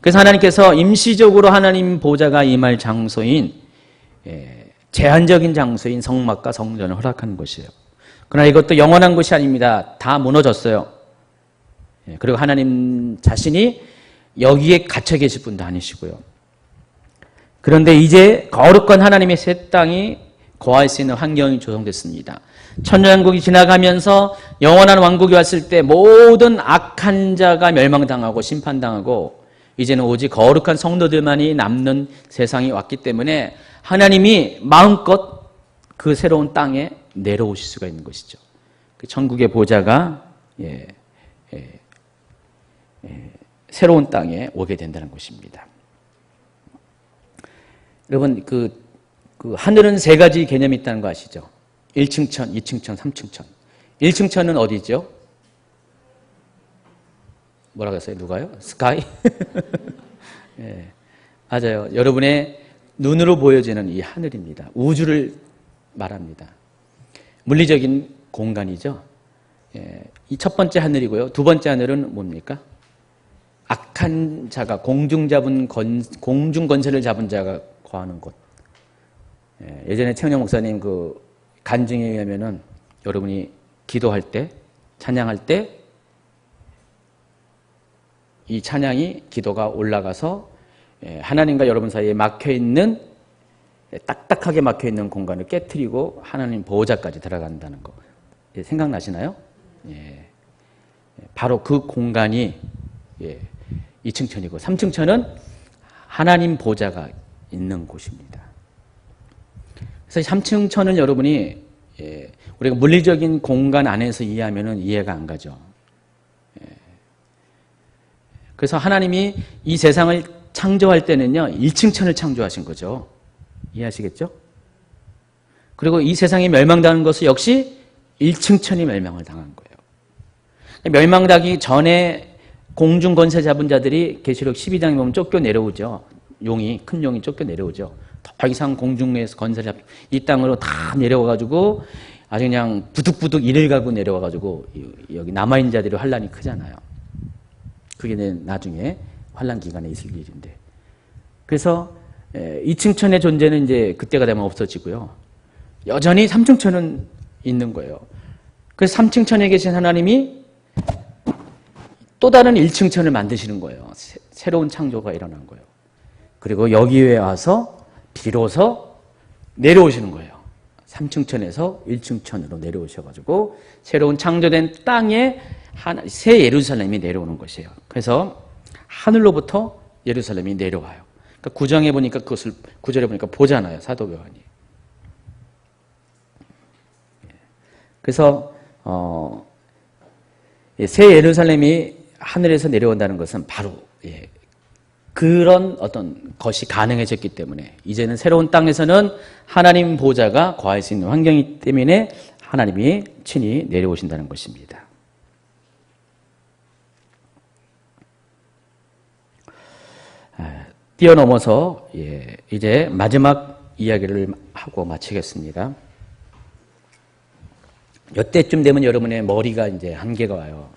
그래서 하나님께서 임시적으로 하나님 보좌가 임할 장소인, 제한적인 장소인 성막과 성전을 허락하는 것이에요. 그러나 이것도 영원한 것이 아닙니다. 다 무너졌어요. 그리고 하나님 자신이 여기에 갇혀 계실 분도 아니시고요. 그런데 이제 거룩한 하나님의 새 땅이 거할 수 있는 환경이 조성됐습니다. 천년왕국이 지나가면서 영원한 왕국이 왔을 때 모든 악한 자가 멸망당하고 심판당하고 이제는 오직 거룩한 성도들만이 남는 세상이 왔기 때문에 하나님이 마음껏 그 새로운 땅에 내려오실 수가 있는 것이죠. 그 천국의 보좌가 새로운 땅에 오게 된다는 것입니다. 여러분, 그 하늘은 세 가지 개념이 있다는 거 아시죠? 1층 천, 2층 천, 3층 천. 1층 천은 어디죠? 뭐라고 했어요? 누가요? 스카이? 네, 맞아요. 여러분의 눈으로 보여지는 이 하늘입니다. 우주를 말합니다. 물리적인 공간이죠. 이 첫 번째 하늘이고요. 두 번째 하늘은 뭡니까? 악한 자가 공중 권세를 잡은 자가 거하는 곳. 예전에 최은영 목사님 그 간증에 의하면은 여러분이 기도할 때, 찬양할 때 이 찬양이 기도가 올라가서 하나님과 여러분 사이에 막혀있는, 딱딱하게 막혀있는 공간을 깨트리고 하나님 보호자까지 들어간다는 거 생각나시나요? 바로 그 공간이 2층 천이고 3층 천은 하나님 보좌가 있는 곳입니다. 그래서 3층 천은 여러분이 우리가 물리적인 공간 안에서 이해하면 이해가 안 가죠. 그래서 하나님이 이 세상을 창조할 때는요, 1층 천을 창조하신 거죠. 이해하시겠죠? 그리고 이 세상이 멸망당한 것은 역시 1층 천이 멸망을 당한 거예요. 멸망당하기 전에 공중 권세 잡은 자들이 계시록 12장에 보면 쫓겨 내려오죠. 큰 용이 쫓겨 내려오죠. 더 이상 공중에서 권세를 잡고 이 땅으로 다 내려와가지고 아주 그냥 부득부득 이를 가고 내려와가지고 여기 남아있는 자들이 환란이 크잖아요. 그게 나중에 환란 기간에 있을 일인데. 그래서 2층천의 존재는 이제 그때가 되면 없어지고요. 여전히 3층천은 있는 거예요. 그래서 3층천에 계신 하나님이 또 다른 1층천을 만드시는 거예요. 새로운 창조가 일어난 거예요. 그리고 여기에 와서 비로소 내려오시는 거예요. 3층천에서 1층천으로 내려오셔가지고 새로운 창조된 땅에 새 예루살렘이 내려오는 것이에요. 그래서 하늘로부터 예루살렘이 내려와요. 그러니까 9장에 보니까 그것을 9절에 보니까 보잖아요. 사도 요한이. 그래서 새 예루살렘이 하늘에서 내려온다는 것은 바로 그런 어떤 것이 가능해졌기 때문에 이제는 새로운 땅에서는 하나님 보좌가 거할 수 있는 환경이기 때문에 하나님이 친히 내려오신다는 것입니다. 뛰어넘어서 이제 마지막 이야기를 하고 마치겠습니다. 이때쯤 되면 여러분의 머리가 이제 한계가 와요.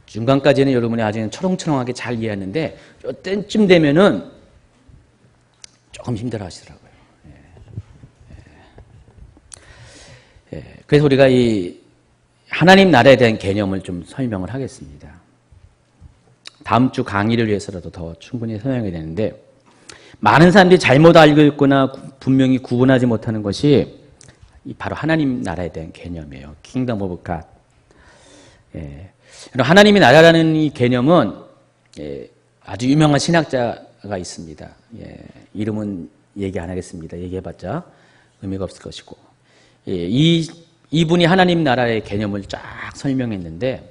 중간까지는 여러분이 아직 초롱초롱하게 잘 이해하는데 이때쯤 되면은 조금 힘들어 하시더라고요. 그래서 우리가 이 하나님 나라에 대한 개념을 좀 설명을 하겠습니다. 다음 주 강의를 위해서라도 더 충분히 설명해야 되는데 많은 사람들이 잘못 알고 있거나 분명히 구분하지 못하는 것이 바로 하나님 나라에 대한 개념이에요. 킹덤 오브 갓. 하나님의 나라라는 이 개념은 아주 유명한 신학자가 있습니다. 이름은 얘기 안 하겠습니다. 얘기해봤자 의미가 없을 것이고 이분이 하나님 나라의 개념을 쫙 설명했는데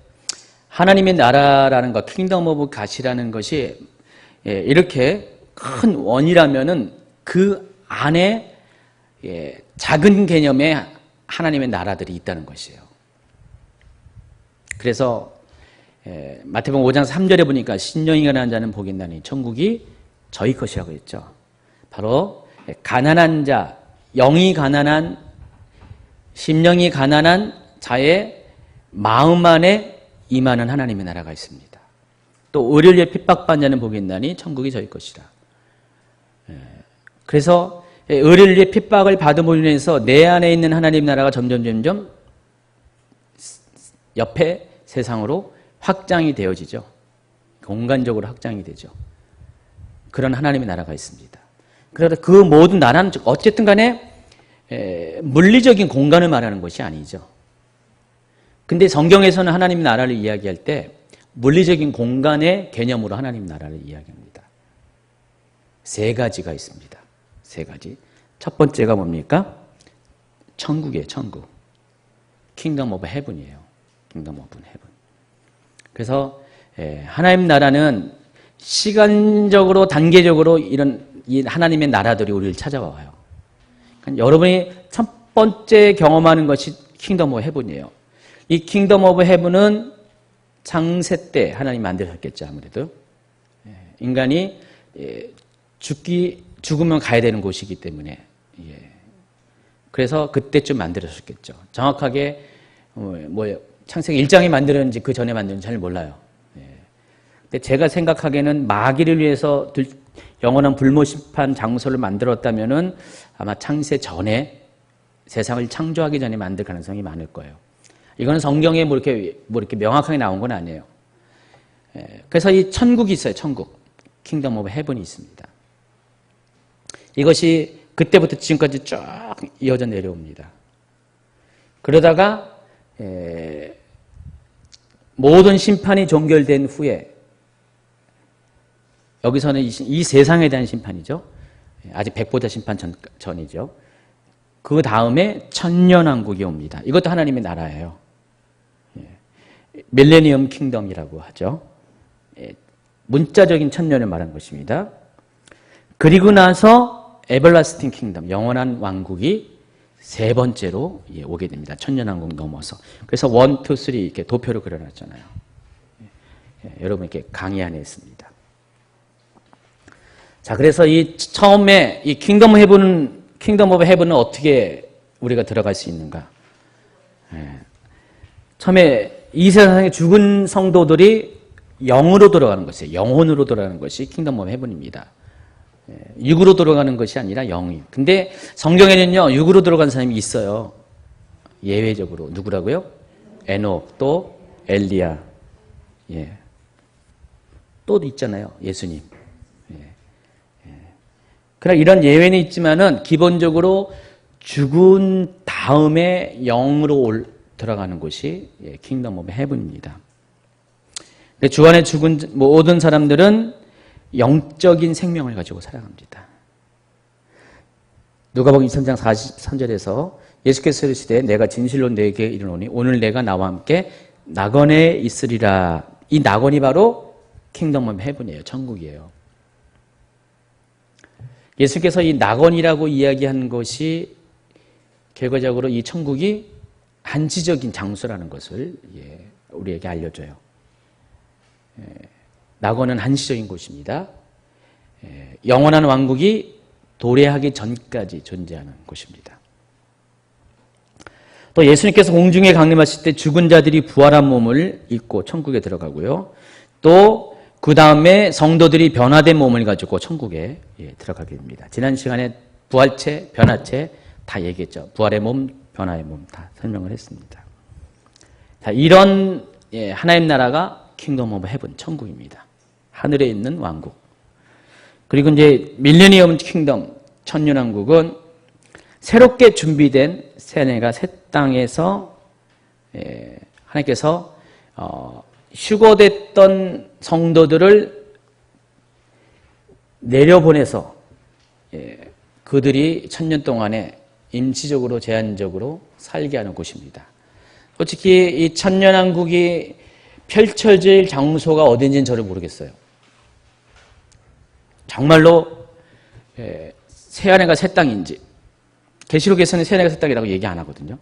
하나님의 나라라는 것, 킹덤 오브 갓이라는 것이 이렇게 큰 원이라면은 그 안에 작은 개념의 하나님의 나라들이 있다는 것이에요. 그래서 마태복음 5장 3절에 보니까 신령이 가난한 자는 복이 있나니 천국이 저희 것이라고 했죠. 바로 가난한 자, 영이 가난한, 심령이 가난한 자의 마음 안에 임하는 하나님의 나라가 있습니다. 또 의를 핍박받는 자는 복이 있나니 천국이 저희 것이라. 그래서 의를 위해 핍박을 받음으로 인해서 내 안에 있는 하나님 나라가 점점 옆에 세상으로 확장이 되어지죠. 공간적으로 확장이 되죠. 그런 하나님의 나라가 있습니다. 그래서 그 모든 나라는 어쨌든 간에 물리적인 공간을 말하는 것이 아니죠. 근데 성경에서는 하나님 나라를 이야기할 때 물리적인 공간의 개념으로 하나님 나라를 이야기합니다. 세 가지가 있습니다. 세 가지. 첫 번째가 뭡니까? 천국이에요. 천국. 킹덤 오브 헤븐이에요. 킹덤 오브 헤븐. 그래서 하나님 나라는 시간적으로 단계적으로 이런 이 하나님의 나라들이 우리를 찾아와요. 그러니까 여러분이 첫 번째 경험하는 것이 킹덤 오브 헤븐이에요. 이 킹덤 오브 헤븐은 창세 때 하나님 만드셨겠죠. 아무래도 인간이 죽으면 가야 되는 곳이기 때문에 그래서 그때쯤 만들어졌겠죠. 정확하게 창세기 1장이 만들었는지 그 전에 만들었는지 잘 몰라요. 근데 제가 생각하기에는 마귀를 위해서 영원한 불모심판 장소를 만들었다면은 아마 창세 전에 세상을 창조하기 전에 만들 가능성이 많을 거예요. 이거는 성경에 뭐 이렇게 명확하게 나온 건 아니에요. 그래서 이 천국이 있어요. 천국. 킹덤 오브 헤븐이 있습니다. 이것이 그때부터 지금까지 쫙 이어져 내려옵니다. 그러다가 모든 심판이 종결된 후에 여기서는 이 세상에 대한 심판이죠. 아직 백보자 심판 전이죠. 그 다음에 천년왕국이 옵니다. 이것도 하나님의 나라예요. 밀레니엄 킹덤이라고 하죠. 문자적인 천년을 말한 것입니다. 그리고 나서 에버라스팅 킹덤, 영원한 왕국이 세 번째로 오게 됩니다. 천년왕국 넘어서. 그래서 1, 2, 3 이렇게 도표로 그려놨잖아요. 여러분 이렇게 강의 안에 있습니다. 자, 그래서 이 처음에 이 킹덤 오브 헤븐은 어떻게 우리가 들어갈 수 있는가? 처음에 이 세상에 죽은 성도들이 영으로 들어가는 것이에요. 영혼으로 들어가는 것이 킹덤 오브 헤븐입니다. 육으로 들어가는 것이 아니라 영이. 근데 성경에는요, 육으로 들어간 사람이 있어요. 예외적으로. 누구라고요? 에녹, 또 엘리야. 예. 또 있잖아요. 예수님. 그러나 이런 예외는 있지만은 기본적으로 죽은 다음에 영으로 들어가는 곳이 킹덤 오브 헤븐입니다. 주 안에 죽은 모든 사람들은 영적인 생명을 가지고 살아갑니다. 누가복음 23장 43절에서 예수께서 이르시되 내가 진실로 네게 이르노니 오늘 내가 나와 함께 낙원에 있으리라. 이 낙원이 바로 킹덤 오브 헤븐이에요. 천국이에요. 예수께서 이 낙원이라고 이야기한 것이 결과적으로 이 천국이 한시적인 장소라는 것을 우리에게 알려줘요. 낙원은 한시적인 곳입니다. 영원한 왕국이 도래하기 전까지 존재하는 곳입니다. 또 예수님께서 공중에 강림하실 때 죽은 자들이 부활한 몸을 입고 천국에 들어가고요. 또 그 다음에 성도들이 변화된 몸을 가지고 천국에 들어가게 됩니다. 지난 시간에 부활체, 변화체 다 얘기했죠. 부활의 몸, 변화의 몸 다 설명을 했습니다. 자, 이런 하나님 나라가 킹덤 오브 헤븐, 천국입니다. 하늘에 있는 왕국. 그리고 이제 밀레니엄 킹덤, 천년왕국은 새롭게 준비된 새 하늘과 새 땅에서 하나님께서 휴거됐던 성도들을 내려보내서 그들이 천년 동안에 임시적으로 제한적으로 살게 하는 곳입니다. 솔직히 이 천년왕국이 펼쳐질 장소가 어딘지는 저를 모르겠어요. 정말로 새 하늘과 새 땅인지, 계시록에서는 새 하늘과 새 땅이라고 얘기 안 하거든요.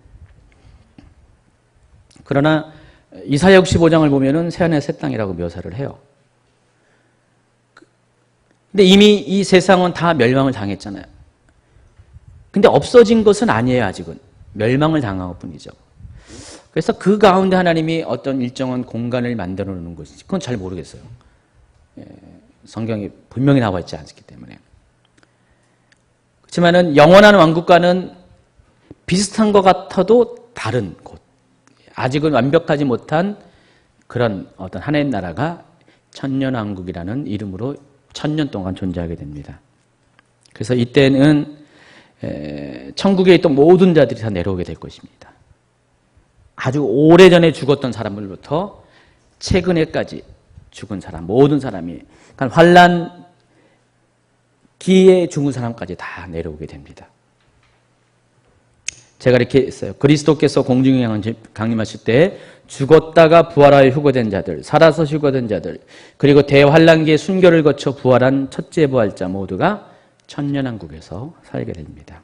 그러나 이사야 65장을 보면은 새 하늘 새 땅이라고 묘사를 해요. 근데 이미 이 세상은 다 멸망을 당했잖아요. 근데 없어진 것은 아니에요, 아직은. 멸망을 당한 것 뿐이죠. 그래서 그 가운데 하나님이 어떤 일정한 공간을 만들어 놓는 것인지 그건 잘 모르겠어요. 성경이 분명히 나와 있지 않기 때문에. 그렇지만은 영원한 왕국과는 비슷한 것 같아도 다른 곳. 아직은 완벽하지 못한 그런 어떤 하나님 나라가 천년왕국이라는 이름으로 천년 동안 존재하게 됩니다. 그래서 이때는 천국에 있던 모든 자들이 다 내려오게 될 것입니다. 아주 오래전에 죽었던 사람들부터 최근에까지 죽은 사람, 모든 사람이, 그러니까 환란 기에 죽은 사람까지 다 내려오게 됩니다. 제가 이렇게 했어요. 그리스도께서 공중에 강림하실 때 죽었다가 부활하여 휴거된 자들, 살아서 휴거된 자들, 그리고 대환란기의 순교를 거쳐 부활한 첫째 부활자 모두가 천년왕국에서 살게 됩니다.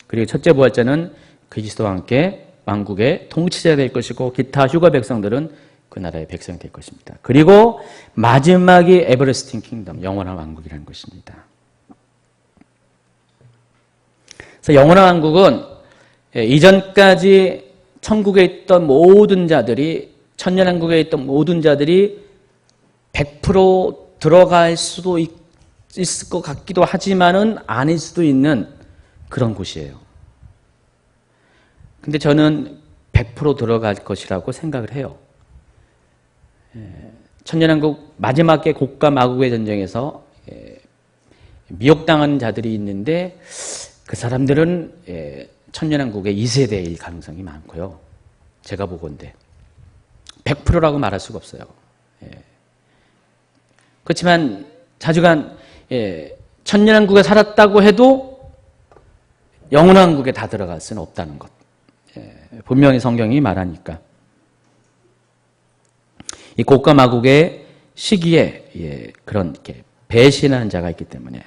그리고 첫째 부활자는 그리스도와 함께 왕국의 통치자가 될 것이고 기타 휴거 백성들은 그 나라의 백성이 될 것입니다. 그리고 마지막이 에버레스팅 킹덤, 영원한 왕국이라는 것입니다. 그래서 영원한 왕국은 이전까지 천국에 있던 모든 자들이, 천년왕국에 있던 모든 자들이 100% 들어갈 수도 있을 것 같기도 하지만은 아닐 수도 있는 그런 곳이에요. 근데 저는 100% 들어갈 것이라고 생각을 해요. 천년왕국 마지막에 곡과 마곡의 전쟁에서 미혹당한 자들이 있는데 그 사람들은 천년왕국의 2세대일 가능성이 많고요. 제가 보건대 100%라고 말할 수가 없어요. 그렇지만 자주간 천년왕국에 살았다고 해도 영원한 왕국에 다 들어갈 수는 없다는 것. 분명히 성경이 말하니까. 이 곡과 마곡의 시기에 그런 이렇게 배신하는 자가 있기 때문에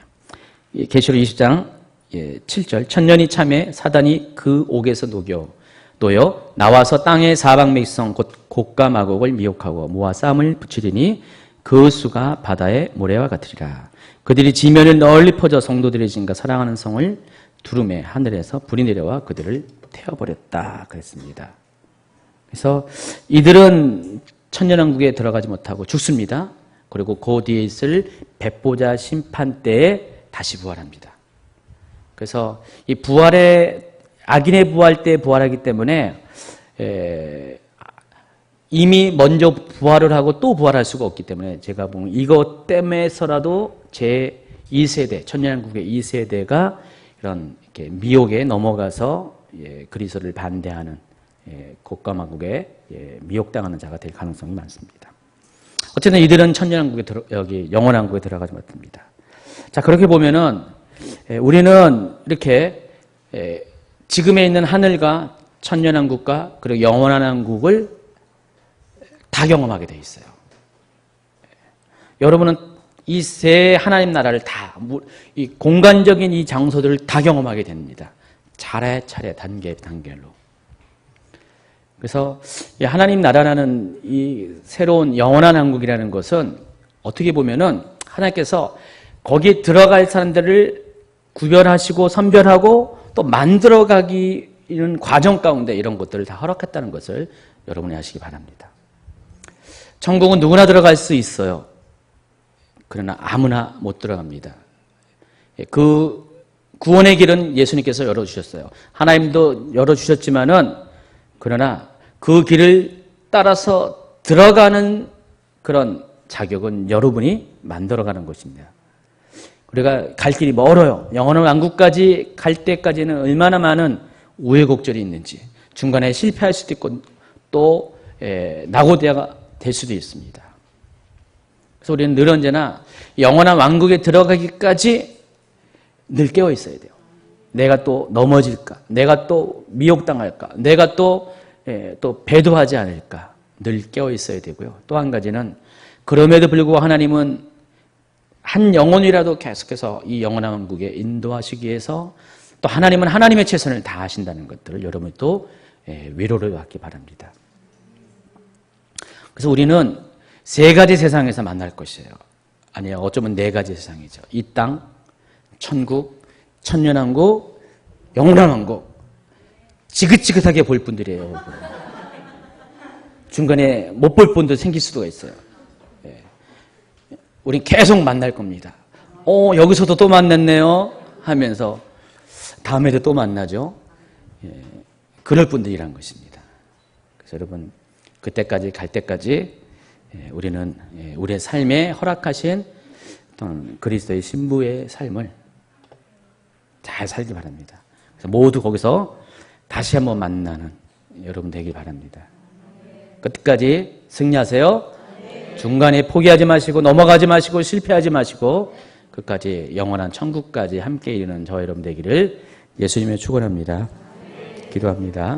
계시록 20장 7절 천년이 참에 사단이 그 옥에서 놓여 나와서 땅의 사방 백성 곧 곡과 마곡을 미혹하고 모아 쌈을 붙이리니 그 수가 바다의 모래와 같으리라. 그들이 지면을 널리 퍼져 성도들의 진과 사랑하는 성을 두루매 하늘에서 불이 내려와 그들을 태워버렸다 그랬습니다. 그래서 이들은 천년왕국에 들어가지 못하고 죽습니다. 그리고 그 뒤에 있을 백보자 심판 때에 다시 부활합니다. 그래서 이 악인의 부활 때 부활하기 때문에 이미 먼저 부활을 하고 또 부활할 수가 없기 때문에 제가 보면 이것 때문에서라도 제 2세대, 천년왕국의 2세대가 이런 이렇게 미혹에 넘어가서 그리스도를 반대하는 곡감왕국에 미혹당하는 자가 될 가능성이 많습니다. 어쨌든 이들은 천년왕국에 여기 영원왕국에 들어가지 못합니다. 자, 그렇게 보면은 우리는 이렇게 지금에 있는 하늘과 천년왕국과 그리고 영원한 왕국을 다 경험하게 돼 있어요. 여러분은 이 세 하나님 나라를 다, 이 공간적인 이 장소들을 다 경험하게 됩니다. 차례차례 단계별로. 그래서 이 하나님 나라라는 이 새로운 영원한 왕국이라는 것은 어떻게 보면은 하나님께서 거기에 들어갈 사람들을 구별하시고 선별하고 또 만들어가기는 과정 가운데 이런 것들을 다 허락했다는 것을 여러분이 아시기 바랍니다. 천국은 누구나 들어갈 수 있어요. 그러나 아무나 못 들어갑니다. 그 구원의 길은 예수님께서 열어주셨어요. 하나님도 열어주셨지만은 그러나 그 길을 따라서 들어가는 그런 자격은 여러분이 만들어가는 것입니다. 우리가 갈 길이 멀어요. 영원한 왕국까지 갈 때까지는 얼마나 많은 우여곡절이 있는지, 중간에 실패할 수도 있고 또 낙오대가 될 수도 있습니다. 그래서 우리는 늘 언제나 영원한 왕국에 들어가기까지 늘 깨어 있어야 돼요. 내가 또 넘어질까? 내가 또 미혹당할까? 내가 또 배도하지 않을까? 늘 깨어 있어야 되고요. 또 한 가지는 그럼에도 불구하고 하나님은 한 영혼이라도 계속해서 이 영원한 왕국에 인도하시기 위해서 또 하나님은 하나님의 최선을 다하신다는 것들을 여러분이 또 위로를 받기 바랍니다. 그래서 우리는 세 가지 세상에서 만날 것이에요. 아니요, 어쩌면 네 가지 세상이죠. 이 땅, 천국, 천년왕국, 영원한 왕국. 지긋지긋하게 볼 분들이에요. 중간에 못 볼 분도 생길 수도 있어요. 우린 계속 만날 겁니다. 여기서도 또 만났네요 하면서 다음에도 또 만나죠. 그럴 분들이란 것입니다. 그래서 여러분 그때까지 갈 때까지 우리는 우리의 삶에 허락하신 어떤 그리스도의 신부의 삶을 잘 살기 바랍니다. 그래서 모두 거기서 다시 한번 만나는 여러분 되길 바랍니다. 끝까지 승리하세요. 중간에 포기하지 마시고 넘어가지 마시고 실패하지 마시고 끝까지 영원한 천국까지 함께 이르는 저 여러분 되기를 예수님의 축원합니다. 기도합니다.